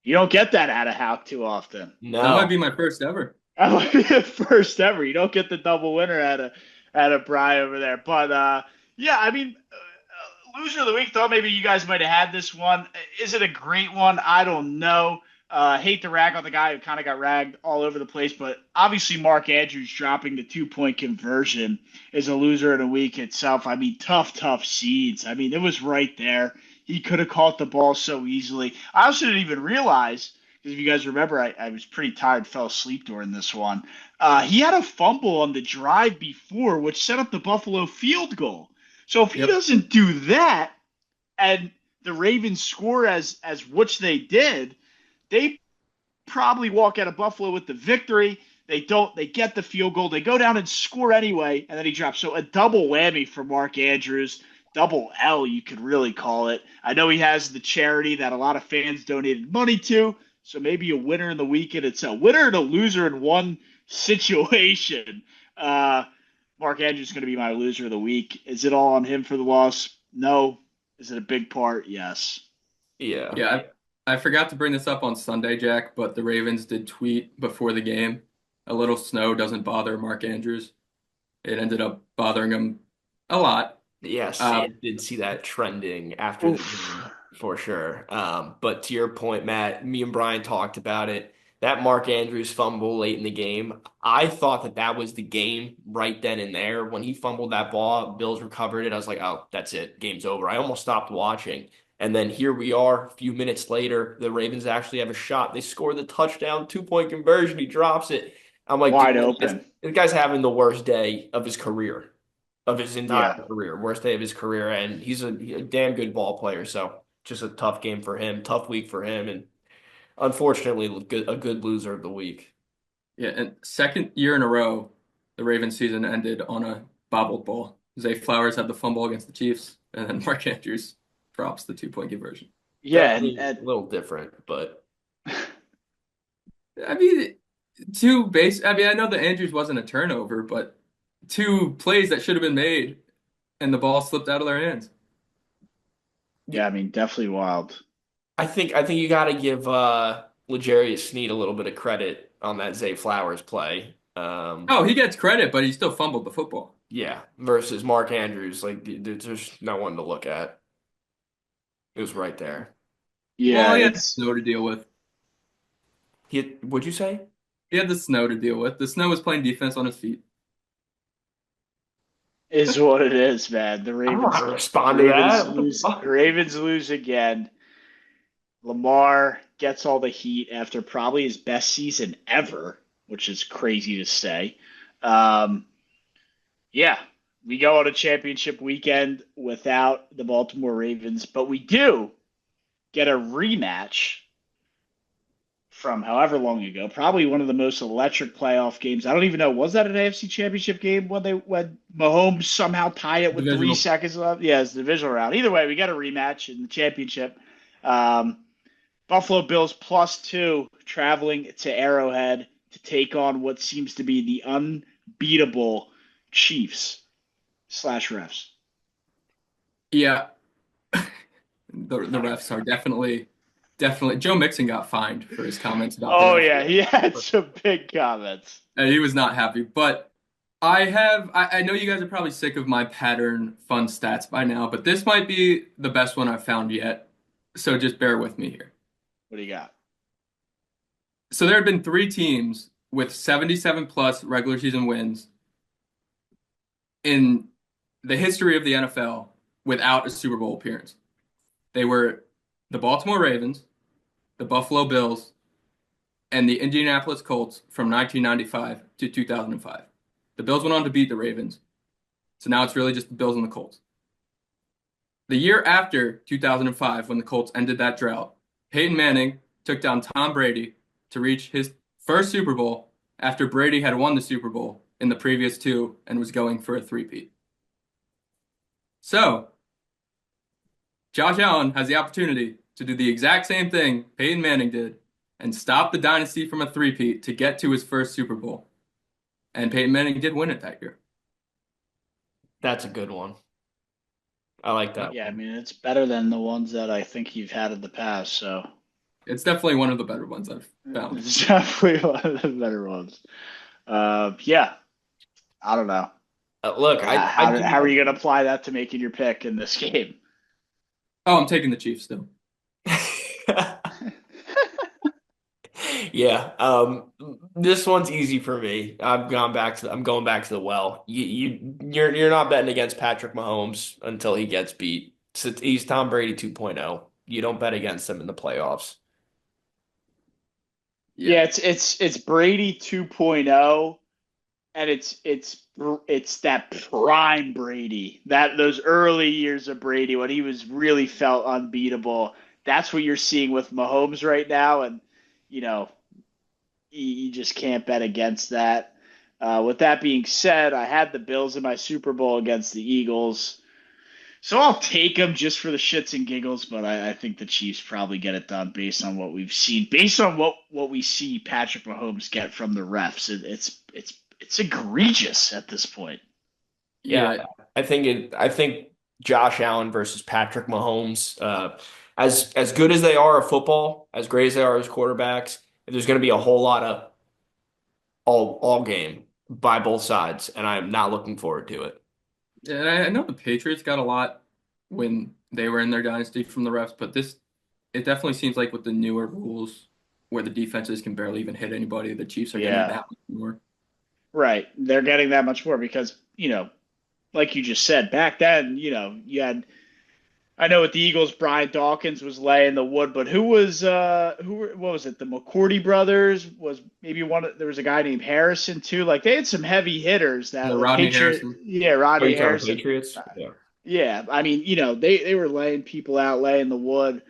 You don't get that out of Houck too often. That might No. be my first ever. That might be the first ever. You don't get the double winner out of Brian over there. But yeah, I mean, loser of the week. Thought maybe you guys might have had this one. Is it a great one? I don't know. Hate to rag on the guy who kind of got ragged all over the place, but obviously Mark Andrews dropping the 2-point conversion is a loser of the week itself. I mean, tough seeds. I mean, it was right there. He could have caught the ball so easily. I also didn't even realize, because if you guys remember, I was pretty tired, fell asleep during this one. He had a fumble on the drive before, which set up the Buffalo field goal. So if he doesn't do that, and the Ravens score as which they did, they probably walk out of Buffalo with the victory. They don't. They get the field goal. They go down and score anyway, and then he drops. So a double whammy for Mark Andrews. Double L, you could really call it. I know he has the charity that a lot of fans donated money to, so maybe a winner in the week in itself. Winner and a loser in one situation. Mark Andrews is going to be my loser of the week. Is it all on him for the loss? No. Is it a big part? Yes. Yeah. Yeah, I forgot to bring this up on Sunday, Jack, but the Ravens did tweet before the game, "A little snow doesn't bother Mark Andrews." It ended up bothering him a lot. Yes, I did see that trending after the game for sure. But to your point, Matt, me and Brian talked about it. That Mark Andrews fumble late in the game, I thought that was the game right then and there. When he fumbled that ball, Bills recovered it. I was like, oh, that's it. Game's over. I almost stopped watching. And then here we are, a few minutes later, the Ravens actually have a shot. They score the touchdown, 2-point conversion. He drops it. I'm like, wide dude, open. this guy's having the worst day of his career. Of his entire career, worst day of his career, and he's a damn good ball player. So just a tough game for him, tough week for him, and unfortunately, a good loser of the week. Yeah, and second year in a row, the Ravens season ended on a bobbled ball. Zay Flowers had the fumble against the Chiefs, and then Mark Andrews drops the 2-point conversion. Yeah, and a little different, but I mean, I know that Andrews wasn't a turnover, but 2 plays that should have been made, and the ball slipped out of their hands. Yeah, I mean, definitely wild. I think you got to give L'Jarius Sneed a little bit of credit on that Zay Flowers play. Oh, he gets credit, but he still fumbled the football. Yeah, versus Mark Andrews, like there's no one to look at. It was right there. Yeah, well, he had the snow to deal with. What'd you say? He had the snow to deal with. The snow was playing defense on his feet. Is what it is, man. The Ravens respond to that. The Ravens lose again. Lamar gets all the heat after probably his best season ever, which is crazy to say. Yeah, we go on a championship weekend without the Baltimore Ravens, but we do get a rematch from however long ago, probably one of the most electric playoff games. I don't even know, was that an AFC Championship game when Mahomes somehow tied it with Divisional. 3 seconds left? Yeah, it's the divisional round. Either way, we got a rematch in the championship. Buffalo Bills +2 traveling to Arrowhead to take on what seems to be the unbeatable Chiefs/refs. Yeah, the refs are definitely. Joe Mixon got fined for his comments about. Oh yeah, he had some big comments. And he was not happy. But I know you guys are probably sick of my pattern fun stats by now, but this might be the best one I've found yet. So just bear with me here. What do you got? So there have been 3 teams with 77 plus regular season wins in the history of the NFL without a Super Bowl appearance. They were the Baltimore Ravens, the Buffalo Bills, and the Indianapolis Colts from 1995 to 2005. The Bills went on to beat the Ravens. So now it's really just the Bills and the Colts. The year after 2005, when the Colts ended that drought, Peyton Manning took down Tom Brady to reach his first Super Bowl after Brady had won the Super Bowl in the previous two and was going for a three-peat. So, Josh Allen has the opportunity to do the exact same thing Peyton Manning did and stop the dynasty from a three-peat to get to his first Super Bowl. And Peyton Manning did win it that year. That's a good one. I like that. Yeah, I mean, it's better than the ones that I think you've had in the past. So It's definitely one of the better ones I've found. it's definitely one of the better ones. Yeah, I don't know. Look, How are you going to apply that to making your pick in this game? Oh, I'm taking the Chiefs still. Yeah, this one's easy for me. I'm going back to the well. You're not betting against Patrick Mahomes until he gets beat. So he's Tom Brady 2.0. You don't bet against him in the playoffs. Yeah, it's Brady 2.0, and it's that prime Brady, that those early years of Brady when he was really felt unbeatable. That's what you're seeing with Mahomes right now, and you just can't bet against that. With that being said, I had the Bills in my Super Bowl against the Eagles, so I'll take them just for the shits and giggles. But I think the Chiefs probably get it done based on what we've seen, based on what we see Patrick Mahomes get from the refs. It's egregious at this point. Yeah, I think Josh Allen versus Patrick Mahomes, as good as they are at football, as great as they are as quarterbacks, there's going to be a whole lot of all game by both sides, and I'm not looking forward to it. And I know the Patriots got a lot when they were in their dynasty from the refs, but it definitely seems like with the newer rules where the defenses can barely even hit anybody, the Chiefs are getting that much more. Right. They're getting that much more because, like you just said, back then, you had, I know with the Eagles, Brian Dawkins was laying the wood, but what was it? The McCourty brothers was maybe there was a guy named Harrison too. Like they had some heavy hitters that Rodney Harrison. Yeah, Rodney Harrison. Patriots? Yeah. Yeah. I mean, they were laying people out, laying the wood.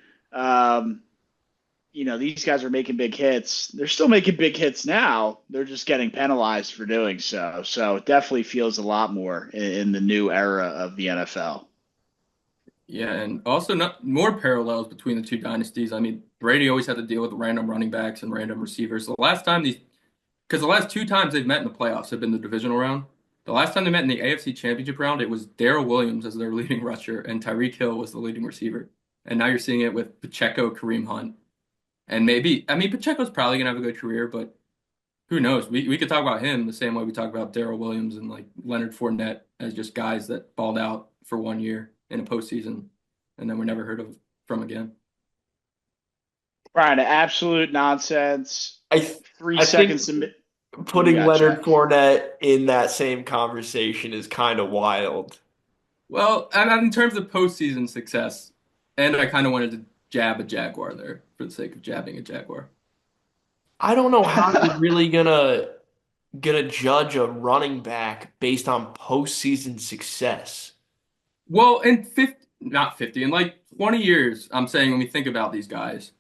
These guys are making big hits. They're still making big hits now. They're just getting penalized for doing so. So it definitely feels a lot more in the new era of the NFL. Yeah, and also not more parallels between the two dynasties. I mean, Brady always had to deal with random running backs and random receivers. The last two times they've met in the playoffs have been the divisional round. The last time they met in the AFC Championship round, it was Darrell Williams as their leading rusher and Tyreek Hill was the leading receiver. And now you're seeing it with Pacheco, Kareem Hunt. And Pacheco's probably going to have a good career, but who knows? We could talk about him the same way we talk about Darrell Williams and like Leonard Fournette as just guys that balled out for 1 year in a postseason and then were never heard of from again. Brian, absolute nonsense. I 3 seconds to putting Leonard Fournette in that same conversation is kind of wild. Well, in terms of postseason success, and I kind of wanted to jab a Jaguar there for the sake of jabbing a Jaguar. I don't know how you're really gonna judge a running back based on postseason success. Well, in 20 years, I'm saying when we think about these guys,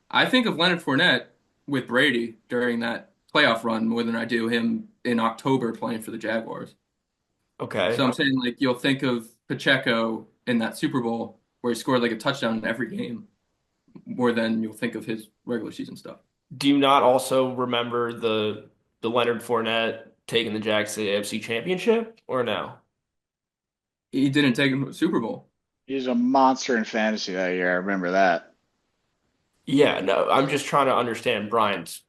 I think of Leonard Fournette with Brady during that playoff run more than I do him in October playing for the Jaguars. Okay. So I'm saying like you'll think of Pacheco in that Super Bowl where he scored like a touchdown in every game more than you'll think of his regular season stuff. Do you not also remember the Leonard Fournette taking the Jags to the AFC Championship or no? He didn't take him to a Super Bowl. He was a monster in fantasy that year. I remember that. Yeah, no, I'm just trying to understand Brian's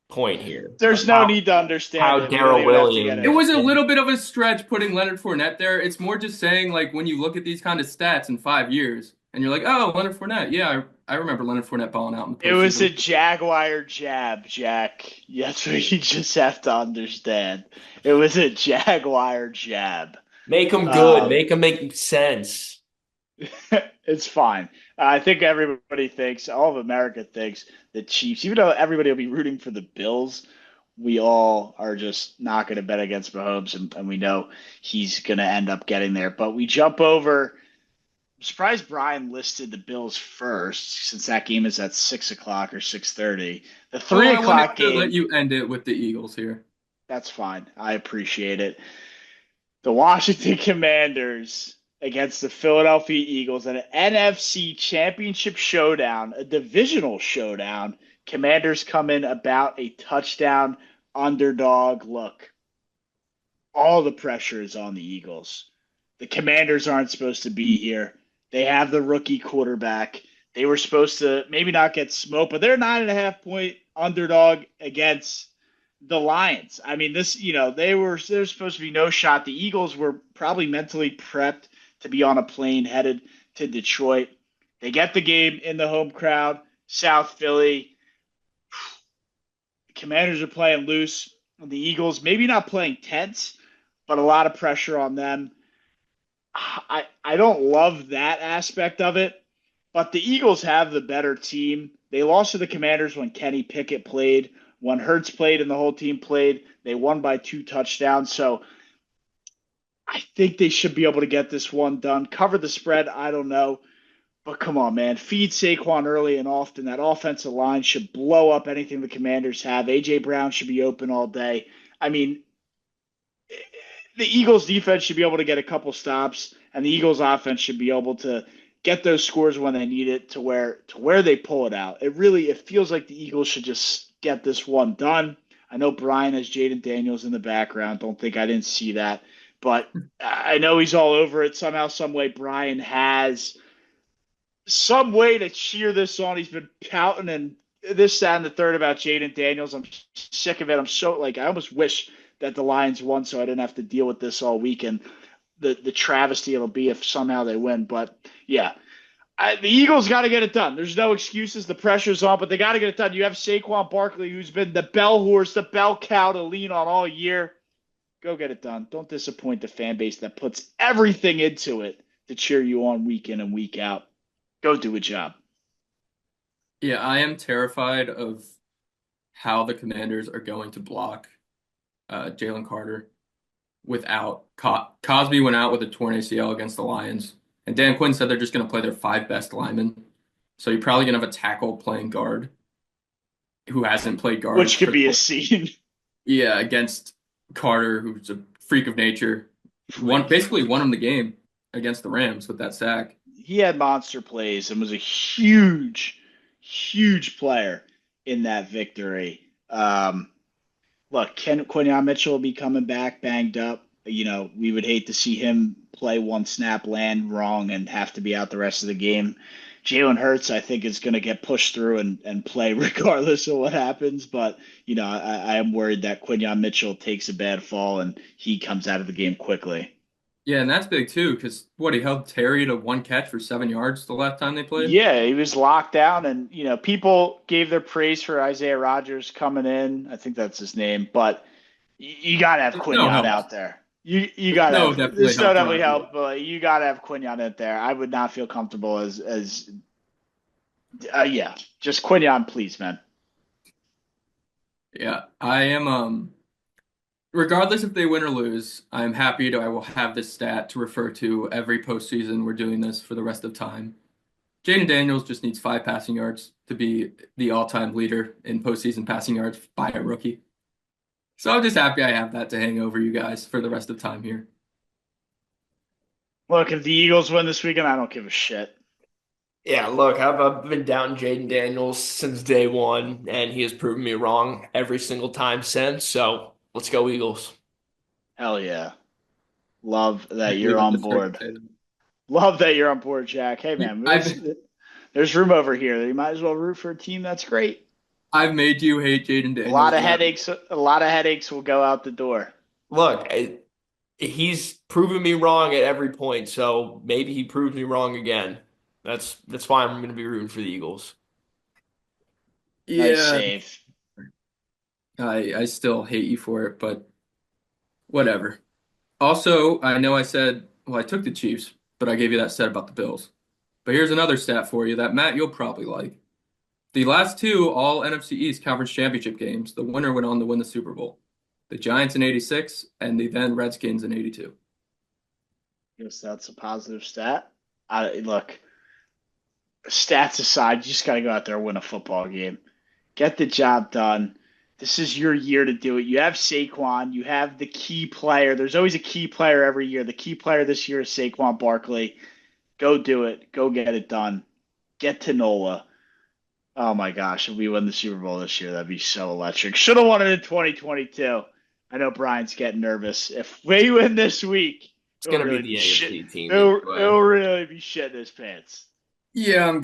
point here. There's no need to understand how Darrell Williams. It was a little bit of a stretch putting Leonard Fournette there. It's more just saying like when you look at these kind of stats in 5 years and you're like, oh, Leonard Fournette. Yeah, I remember Leonard Fournette balling out in the postseason. It was a Jaguar jab, Jack. That's what you just have to understand. It was a Jaguar jab. Make them good. Make them make sense. It's fine. I think everybody thinks, all of America thinks the Chiefs, even though everybody will be rooting for the Bills, we all are just not going to bet against Mahomes, and we know he's going to end up getting there. But we jump over. I'm surprised Brian listed the Bills first, since that game is at 6 o'clock or 6:30. The three Well, I wanted o'clock to let game, you end it with the Eagles here. that's fine. I appreciate it. The Washington Commanders against the Philadelphia Eagles in an NFC Championship showdown, a divisional showdown. Commanders come in about a touchdown underdog. Look, all the pressure is on the Eagles. The Commanders aren't supposed to be here. They have the rookie quarterback. They were supposed to maybe not get smoked, but they're 9.5 point underdog against the Lions. I mean, this, there's supposed to be no shot. The Eagles were probably mentally prepped to be on a plane headed to Detroit. They get the game in the home crowd, South Philly. The Commanders are playing loose. The Eagles, maybe not playing tense, but a lot of pressure on them. I don't love that aspect of it, but the Eagles have the better team. They lost to the Commanders when Kenny Pickett played, when Hurts played and the whole team played. They won by 2 touchdowns. So I think they should be able to get this one done. Cover the spread, I don't know. But come on, man. Feed Saquon early and often. That offensive line should blow up anything the Commanders have. A.J. Brown should be open all day. I mean, the Eagles defense should be able to get a couple stops, and the Eagles offense should be able to get those scores when they need it to where they pull it out. It feels like the Eagles should just get this one done. I know Brian has Jaden Daniels in the background. Don't think I didn't see that. But I know he's all over it. Somehow, some way, Brian has some way to cheer this on. He's been pouting and this, that, and the third about Jaden Daniels. I'm sick of it. I almost wish that the Lions won so I didn't have to deal with this all weekend. The travesty it'll be if somehow they win. But yeah, the Eagles got to get it done. There's no excuses. The pressure's on, but they got to get it done. You have Saquon Barkley, who's been the bell horse, the bell cow to lean on all year. Go get it done. Don't disappoint the fan base that puts everything into it to cheer you on week in and week out. Go do a job. Yeah, I am terrified of how the Commanders are going to block Jalen Carter without Cosby went out with a torn ACL against the Lions, and Dan Quinn said they're just going to play their 5 best linemen. So you're probably going to have a tackle playing guard who hasn't played guard, Which could be a scene. Yeah, against Carter, who's a freak of nature. Basically won him the game against the Rams with that sack. He had monster plays and was a huge, huge player in that victory. Look, Quinyon Mitchell will be coming back banged up. We would hate to see him play one snap, land wrong, and have to be out the rest of the game. Jalen Hurts, I think, is going to get pushed through and play regardless of what happens. But, I am worried that Quinyon Mitchell takes a bad fall and he comes out of the game quickly. Yeah, and that's big too, because he held Terry to 1 catch for 7 yards the last time they played. Yeah, he was locked down, and people gave their praise for Isaiah Rodgers coming in. I think that's his name, but you got to have Quinyon out there. You got to have this. No definitely help, but you got to have Quinyon in there. I would not feel comfortable as just Quinyon, please, man. Yeah, I am. Regardless if they win or lose, I'm happy I will have this stat to refer to every postseason. We're doing this for the rest of time. Jaden Daniels just needs 5 passing yards to be the all-time leader in postseason passing yards by a rookie. So I'm just happy I have that to hang over you guys for the rest of time here. Look, if the Eagles win this weekend, I don't give a shit. Yeah, look, I've been down Jaden Daniels since day one, and he has proven me wrong every single time since. So let's go Eagles. Hell yeah. Love that you're on board. Love that you're on board, Jack. Hey, man, there's room over here. You might as well root for a team that's great. I've made you hate Jaden Daniels. A lot of headaches will go out the door. Look, he's proven me wrong at every point, so maybe he proves me wrong again. That's why I'm going to be rooting for the Eagles. Yeah, nice save. I still hate you for it, but whatever. Also, I know I said, I took the Chiefs, but I gave you that stat about the Bills. But here's another stat for you that, Matt, you'll probably like. The last two all NFC East Conference Championship games, the winner went on to win the Super Bowl. The Giants in '86 and the then Redskins in '82. Yes, that's a positive stat. Look, stats aside, you just got to go out there and win a football game. Get the job done. This is your year to do it. You have Saquon. You have the key player. There's always a key player every year. The key player this year is Saquon Barkley. Go do it. Go get it done. Get to NOLA. Oh my gosh, if we win the Super Bowl this year, that'd be so electric. Should have won it in 2022. I know Brian's getting nervous. If we win this week, It's going to be the AFC team. It'll really be shitting his pants. Yeah,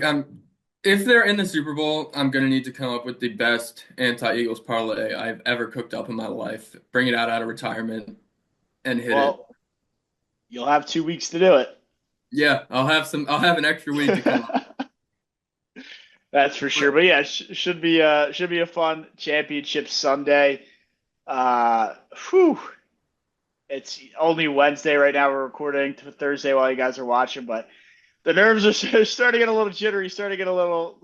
if they're in the Super Bowl, I'm gonna need to come up with the best anti-Eagles parlay I've ever cooked up in my life. Bring it out of retirement and hit it. You'll have 2 weeks to do it. Yeah, I'll have an extra week to come up. That's for sure. But yeah, should be a fun championship Sunday. It's only Wednesday right now. We're recording to Thursday while you guys are watching, but the nerves are starting to get a little jittery, starting to get a little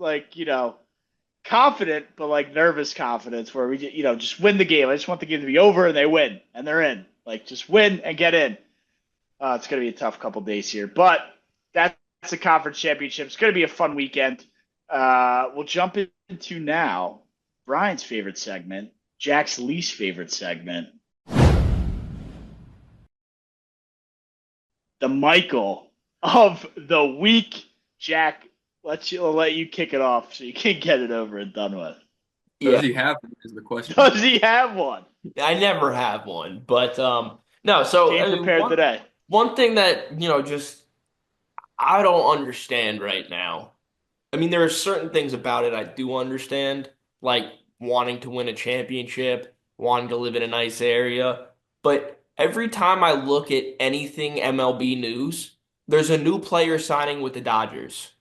confident, but like nervous confidence where we just win the game. I just want the game to be over and they win and they're in. Like just win and get in. It's going to be a tough couple days here, but that's the conference championship. It's going to be a fun weekend. We'll jump into now Brian's favorite segment, Jack's least favorite segment. The Michael of the week. Jack, I'll let you kick it off so you can get it over and done with. Does he have one is the question. Does he have one? I never have one, but no. So Came prepared today. One thing that just I don't understand right now. I mean, there are certain things about it I do understand, like wanting to win a championship, wanting to live in a nice area, but every time I look at anything MLB news, there's a new player signing with the Dodgers.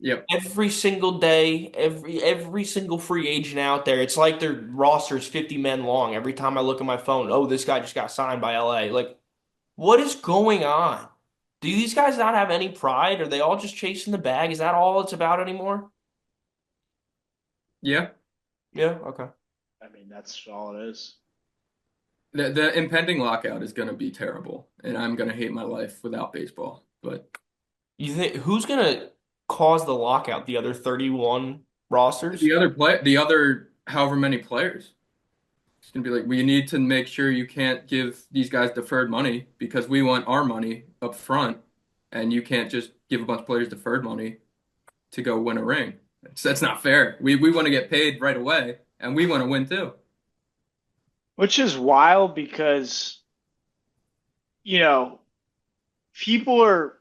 Yep. Every single day, every single free agent out there, it's like their roster's 50 men long. Every time I look at my phone, oh, this guy just got signed by LA. Like, what is going on? Do these guys not have any pride? Are they all just chasing the bag? Is that all it's about anymore? Yeah. Yeah, okay. I mean, that's all it is. The impending lockout is going to be terrible, and I'm going to hate my life without baseball. But you think who's going to cause the lockout? The other 31 rosters? the other however many players. It's going to be like, we need to make sure you can't give these guys deferred money because we want our money up front, and you can't just give a bunch of players deferred money to go win a ring. That's not fair. We want to get paid right away, and we want to win too. Which is wild because, people are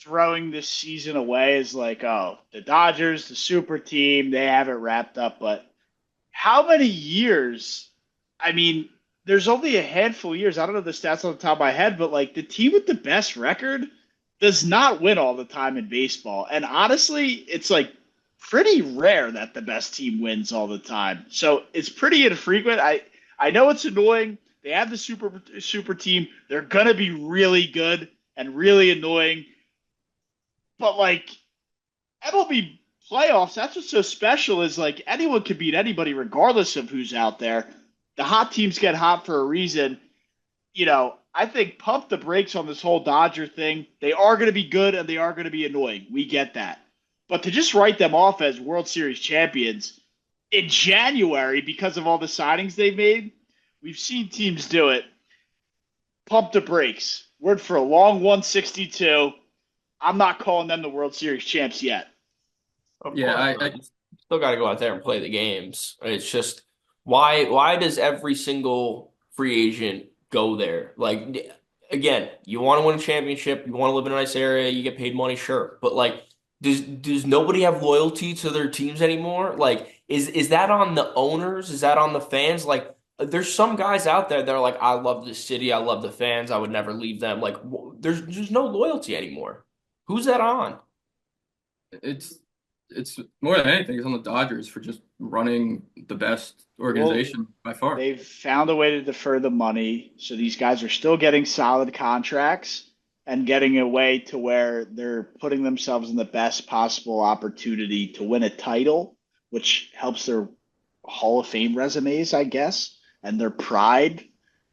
throwing this season away as like, oh, the Dodgers, the super team, they have it wrapped up. But how many years? I mean, there's only a handful of years. I don't know the stats on the top of my head, but like the team with the best record does not win all the time in baseball. And honestly, it's like pretty rare that the best team wins all the time. So it's pretty infrequent. I know it's annoying. They have the super team. They're going to be really good and really annoying. But like MLB playoffs, that's what's so special is like anyone can beat anybody regardless of who's out there. The hot teams get hot for a reason. I think pump the brakes on this whole Dodger thing. They are going to be good and they are going to be annoying. We get that. But to just write them off as World Series champions in January because of all the signings they've made, we've seen teams do it. Pump the brakes. Word for a long 162. I'm not calling them the World Series champs yet. Yeah, I still got to go out there and play the games. It's just why does every single free agent go there? Like, again, you want to win a championship, you want to live in a nice area, you get paid money, sure. But like, does nobody have loyalty to their teams anymore? Like, is that on the owners? Is that on the fans? Like, there's some guys out there that are like, I love this city, I love the fans, I would never leave them. Like, there's no loyalty anymore. Who's that on? It's more than anything, it's on the Dodgers for just running the best organization by far. They've found a way to defer the money, so these guys are still getting solid contracts and getting a way to where they're putting themselves in the best possible opportunity to win a title which helps their Hall of Fame resumes, I guess, and their pride.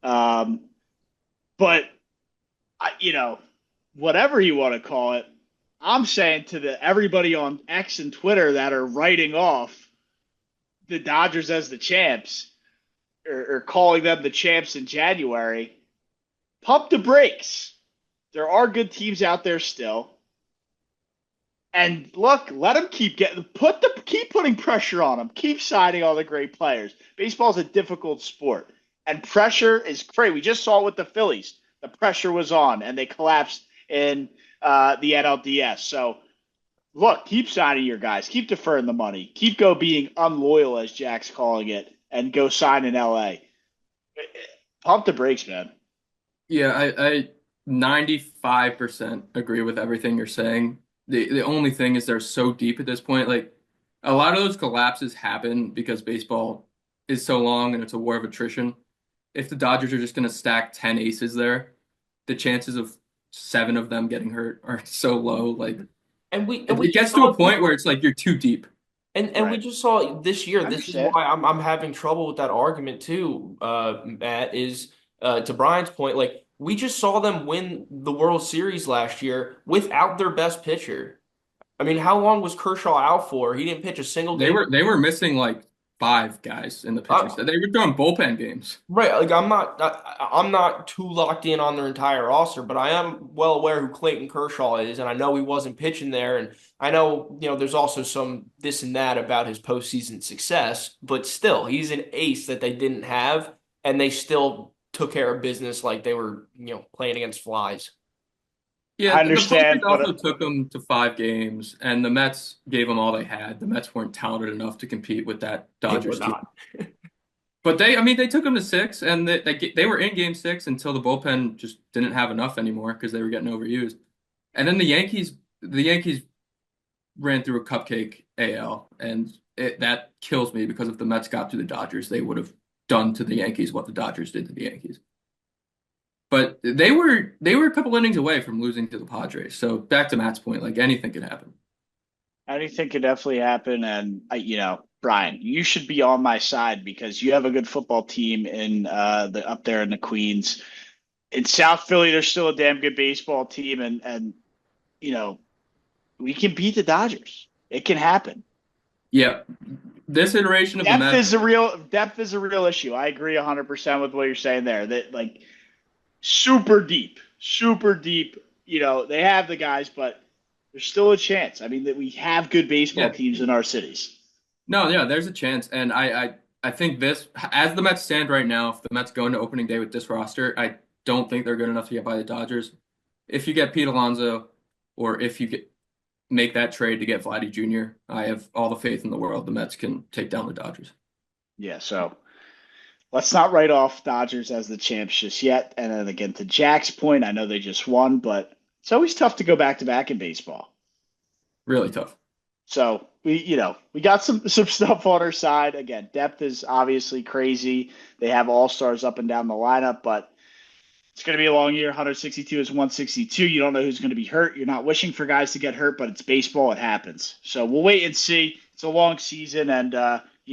Um, but whatever you want to call it, I'm saying to the everybody on X and Twitter that are writing off the Dodgers as the champs or calling them the champs in January, pump the brakes. There are good teams out there still. And look, let them keep putting pressure on them. Keep signing all the great players. Baseball is a difficult sport, and pressure is great. We just saw it with the Phillies. The pressure was on, and they collapsed in the NLDS. So, look, keep signing your guys. Keep deferring the money. Keep being unloyal, as Jack's calling it, and go sign in LA. Pump the brakes, man. Yeah, I 95% agree with everything you're saying. The only thing is they're so deep at this point. Like a lot of those collapses happen because baseball is so long and it's a war of attrition. If the Dodgers are just going to stack 10 aces there, the chances of 7 of them getting hurt are so low. Like And we it just gets to saw a point where it's like you're too deep. and we Right. just saw this year. I This is understand. why I'm having trouble with that argument too, Matt. Is to Brian's point, like we just saw them win the World Series last year without their best pitcher. I mean, how long was Kershaw out for? He didn't pitch a single They game. were missing like 5 guys in the pitching Uh, staff. They were throwing bullpen games. right, like I'm not too locked in on their entire roster, but I am well aware who Clayton Kershaw is, and I know he wasn't pitching there, and I know there's also some this and that about his postseason success, but still, he's an ace that they didn't have, and they still took care of business like they were playing against flies. Yeah, I the Padres understand, also but took them to 5 games, and the Mets gave them all they had. The Mets weren't talented enough to compete with that They were Dodgers team. not. But I mean, they took them to 6, and they were in Game 6 until the bullpen just didn't have enough anymore because they were getting overused. And then the Yankees ran through a cupcake AL, and that kills me because if the Mets got to the Dodgers, they would have done to the Yankees what the Dodgers did to the Yankees. But they were a couple innings away from losing to the Padres. So back to Matt's point, like anything can happen. anything could definitely happen. And Brian, you should be on my side because you have a good football team in the up there in the Queens. In South Philly, there's still a damn good baseball team, and you know we can beat the Dodgers. It can happen. Yeah, this iteration of the Mets. Depth is a real issue. I agree 100% with what you're saying there. That like super deep, super deep. They have the guys, but there's still a chance. I mean, that we have good baseball Yeah, teams in our cities. no, yeah, there's a chance, and I think this, as the Mets stand right now, if the Mets go into opening day with this roster, I don't think they're good enough to get by the Dodgers. If you get Pete Alonso, or if you make that trade to get Vladdy Jr., I have all the faith in the world the Mets can take down the Dodgers. Yeah, so let's not write off Dodgers as the champs just yet. And then again, to Jack's point, I know they just won, but it's always tough to go back to back in baseball. Really tough. So we got some stuff on our side. Again, depth is obviously crazy. They have all stars up and down the lineup, but it's going to be a long year. 162 is 162. You don't know who's going to be hurt. You're not wishing for guys to get hurt, but it's baseball. It happens. So we'll wait and see. It's a long season, and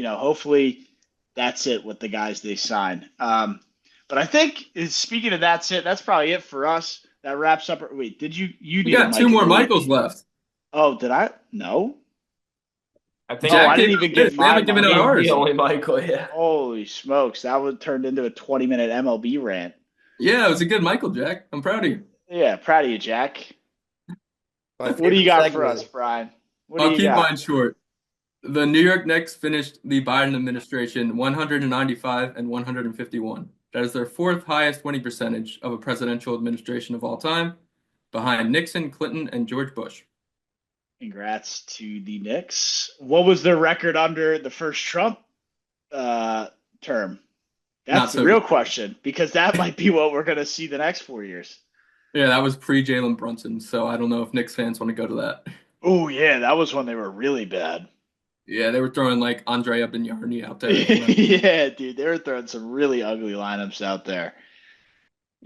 hopefully that's it with the guys they sign. But I think speaking of that's it. That's probably it for us. That wraps up. Wait, did you We need a got mic 2 more in the Michaels left. Oh, did I? No. I think I Jack didn't gave even out give his. We my haven't given out mic. ours. the only Michael, yeah. Holy smokes, that would turned into a 20-minute MLB rant. Yeah, it was a good Michael, Jack. I'm proud of you. Yeah, proud of you, Jack. My What do you favorite got for segment. us, Brian? What do I'll you keep got? mine short. The New York Knicks finished the Biden administration 195 and 151. That is their 4th highest winning percentage of a presidential administration of all time, behind Nixon, Clinton, and George Bush. Congrats to the Knicks. What was their record under the first Trump term? Not That's the so real good. question because that might be what we're going to see the next 4 years. Yeah, that was pre-Jalen Brunson, so I don't know if Knicks fans want to go to that. Oh, yeah, that was when they were really bad. Yeah, they were throwing like Andrea Bignarni out there. Yeah, dude, they were throwing some really ugly lineups out there.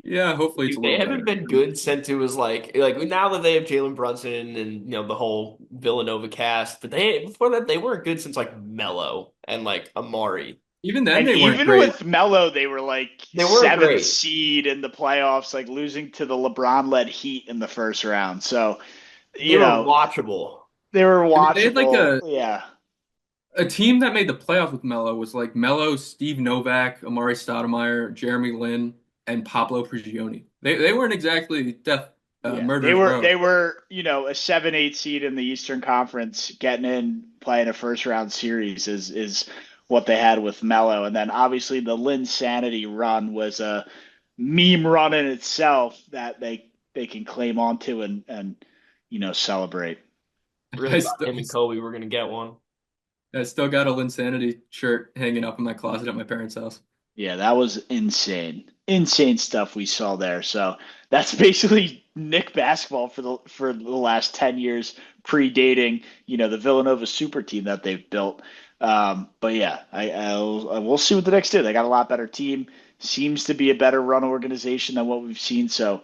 Yeah, hopefully it's a Dude, they little haven't better. been good since it was like now that they have Jalen Brunson and the whole Villanova cast, but they before that they weren't good since like Melo and like Amari. Even then, And they weren't even great. with Melo, they were like They weren't seventh great. seed in the playoffs, like losing to the LeBron-led Heat in the first round. So, They you were know, watchable. they were I mean, they had like watchable. Yeah. a team that made the playoffs with Melo was like Melo, Steve Novak, Amari Stoudemire, Jeremy Lin, and Pablo Prigioni. They weren't exactly death Yeah. They murderers were row. they were, a 7-8 seed in the Eastern Conference getting in playing a first round series is what they had with Melo. And then obviously the Lin Sanity run was a meme run in itself that they can claim onto and celebrate. Really I thought still him and Kobe were gonna get one. I still got a Linsanity shirt hanging up in my closet at my parents' house. Yeah, that was insane. Insane stuff we saw there. So that's basically Nick basketball for the last 10 years, predating, the Villanova super team that they've built. But yeah, we'll see what the Knicks do. They got a lot better team. Seems to be a better run organization than what we've seen. So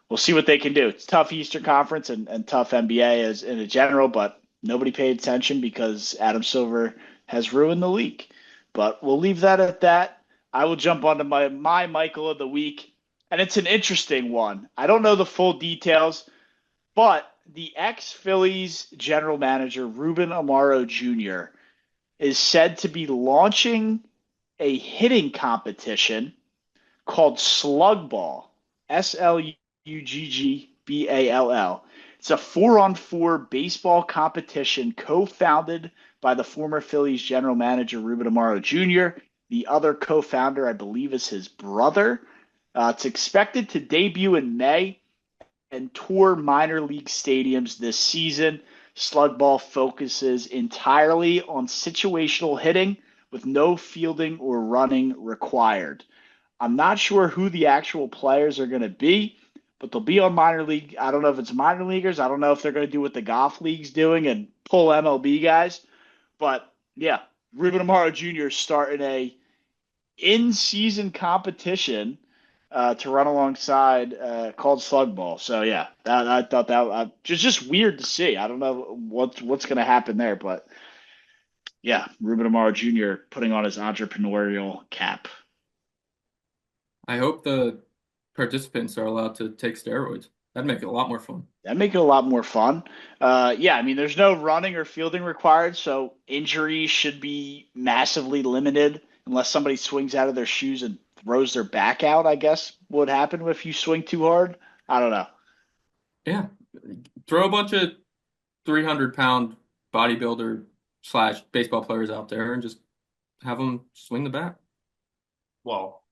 we'll see what they can do. It's tough Eastern Conference and tough NBA as in a general, but nobody paid attention because Adam Silver has ruined the league. But we'll leave that at that. I will jump onto my Michael of the week, and it's an interesting one. I don't know the full details, but the ex-Phillies general manager Ruben Amaro Jr. is said to be launching a hitting competition called Slug Ball, Sluggball. It's a 4-on-4 baseball competition co-founded by the former Phillies general manager Ruben Amaro Jr. The other co-founder, I believe, is his brother. It's expected to debut in May and tour minor league stadiums this season. Slug Ball focuses entirely on situational hitting with no fielding or running required. I'm not sure who the actual players are going to be, but they'll be on minor league. I don't know if it's minor leaguers. I don't know if they're going to do what the golf league's doing and pull MLB guys. But yeah, Ruben Amaro Jr. is starting a in-season competition to run alongside called Slug Ball. So yeah, I thought that just weird to see. I don't know what's going to happen there, but yeah, Ruben Amaro Jr. putting on his entrepreneurial cap. I hope the participants are allowed to take steroids. That'd make it a lot more fun. That make it a lot more fun. Yeah, I mean, there's no running or fielding required, so injuries should be massively limited unless somebody swings out of their shoes and throws their back out, I guess would happen if you swing too hard. I don't know. Yeah, throw a bunch of 300-pound bodybuilder slash baseball players out there and just have them swing the bat. Well,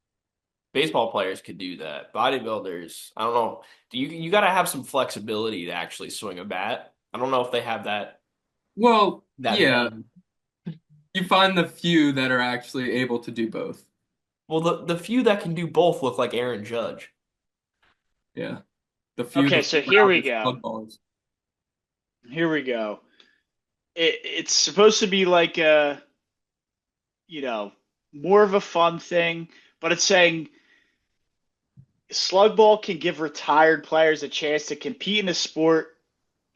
baseball players could do that. Bodybuilders, I don't know. Do you got to have some flexibility to actually swing a bat? I don't know if they have Well, that yeah, vein. you find the few that are actually able to do both. Well, the few that can do both look like Aaron Judge. Yeah, the few Okay, that so throw here around we with go. plug balls. Here we go. It's supposed to be like you know, more of a fun thing, but it's saying slug ball can give retired players a chance to compete in a sport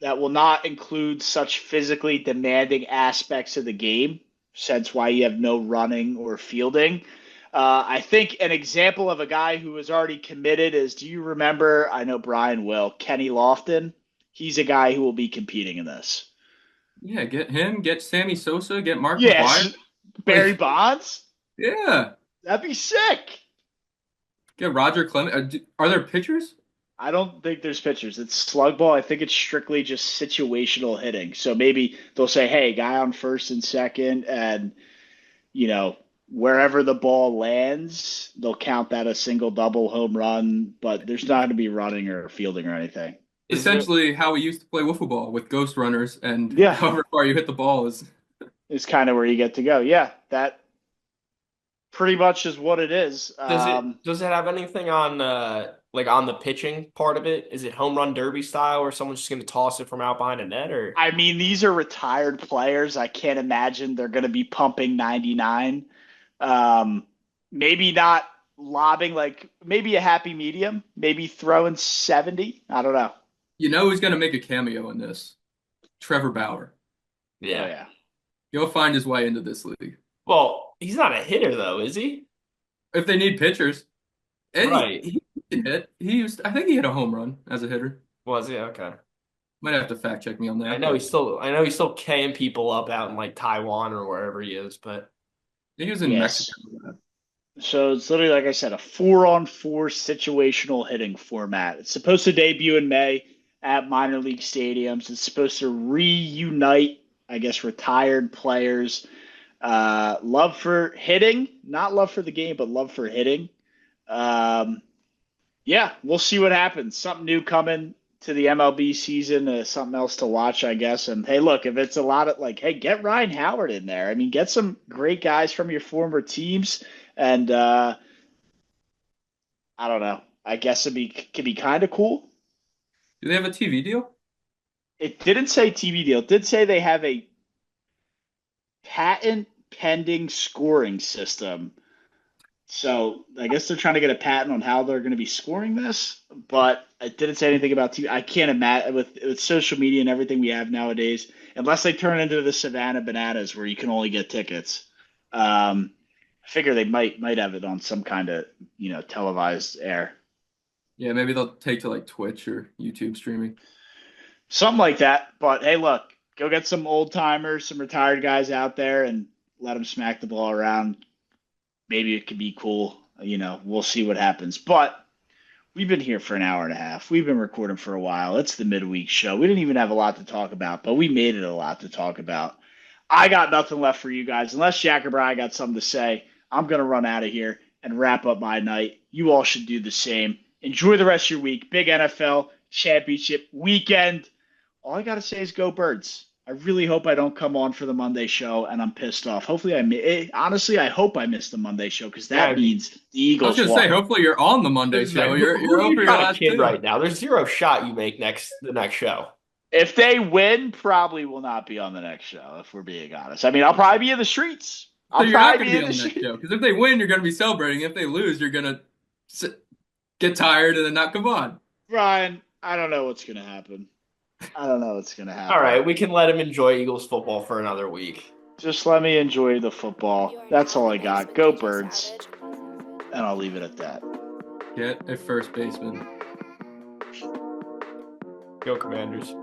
that will not include such physically demanding aspects of the game, since why you have no running or fielding. I think an example of a guy who was already committed is, do you remember? I know Brian will. Kenny Lofton. He's a guy who will be competing in this. Yeah, get him, get Sammy Sosa, get Mark McGwire. Yes, Barry Like, Bonds. yeah, That'd be sick. get Roger Clemens. Are there pitchers? I don't think there's pitchers. It's slug ball. I think it's strictly just situational hitting. So maybe they'll say, "Hey, guy on first and second, and you know wherever the ball lands, they'll count that a single, double, home run." But there's not going to be running or fielding or anything. Is there Essentially, how we used to play wiffle ball with ghost runners, and Yeah, however far you hit the ball is. is kind of where you get to go. Yeah, that pretty much is what it is. does it have anything on like on the pitching part of it? Is it home run derby style or someone's just going to toss it from out behind a net or I mean, these are retired players. I can't imagine they're going to be pumping 99. Um, maybe not. lobbing, like maybe a happy medium, maybe throwing 70. I don't know. You know who's going to make a cameo in this? Trevor Bauer. Oh, Yeah. yeah. He'll find his way into this league. Well, he's not a hitter though, is he? If they need pitchers. And Right. he can hit. I think he hit a home run as a hitter. Was he? Okay. Might have to fact check me on that. I know he's still K'ing people up out in like Taiwan or wherever he is, but He was in Yes. Mexico. So it's literally, like I said, a 4-on-4 situational hitting format. It's supposed to debut in May at minor league stadiums. It's supposed to reunite, I guess, retired players. Love for hitting, not love for the game, but love for hitting. Yeah, we'll see what happens. Something new coming to the MLB season, something else to watch, I guess. And hey, look, if it's a lot of like, hey, get Ryan Howard in there. I mean, get some great guys from your former teams. And I don't know. I guess could be kind of cool. Do they have a TV deal? It didn't say TV deal. It did say they have a patent pending scoring system. So I guess they're trying to get a patent on how they're going to be scoring this, but it didn't say anything about TV. I can't imagine with social media and everything we have nowadays, unless they turn into the Savannah Bananas where you can only get tickets. I figure they might have it on some kind of televised air, Yeah, maybe they'll take to like Twitch or YouTube streaming. something like that. But hey, look, go get some old timers, some retired guys out there, and let them smack the ball around. Maybe it could be cool. We'll see what happens. But we've been here for an hour and a half. We've been recording for a while. It's the midweek show. We didn't even have a lot to talk about, but we made it a lot to talk about. I got nothing left for you guys. Unless Jack or Brian got something to say, I'm going to run out of here and wrap up my night. You all should do the same. Enjoy the rest of your week. Big NFL championship weekend. All I got to say is go Birds. I really hope I don't come on for the Monday show and I'm pissed off. Hopefully honestly, I hope I miss the Monday show because that means the I was Eagles gonna won. say, hopefully you're on the Monday show. You're Who are over you your trying last to kid two. right now? There's zero shot you make the next show. If they win, probably will not be on the next show, if we're being honest. I mean, I'll probably be in the streets. So you're not gonna be on the next show because if they win, you're gonna be celebrating. If they lose, you're gonna get tired and then not come on. Ryan, I don't know what's going to happen. All right, we can let him enjoy Eagles football for another week. Just let me enjoy the football. That's all I got. Go Birds. And I'll leave it at that. Get a first baseman. Go Commanders.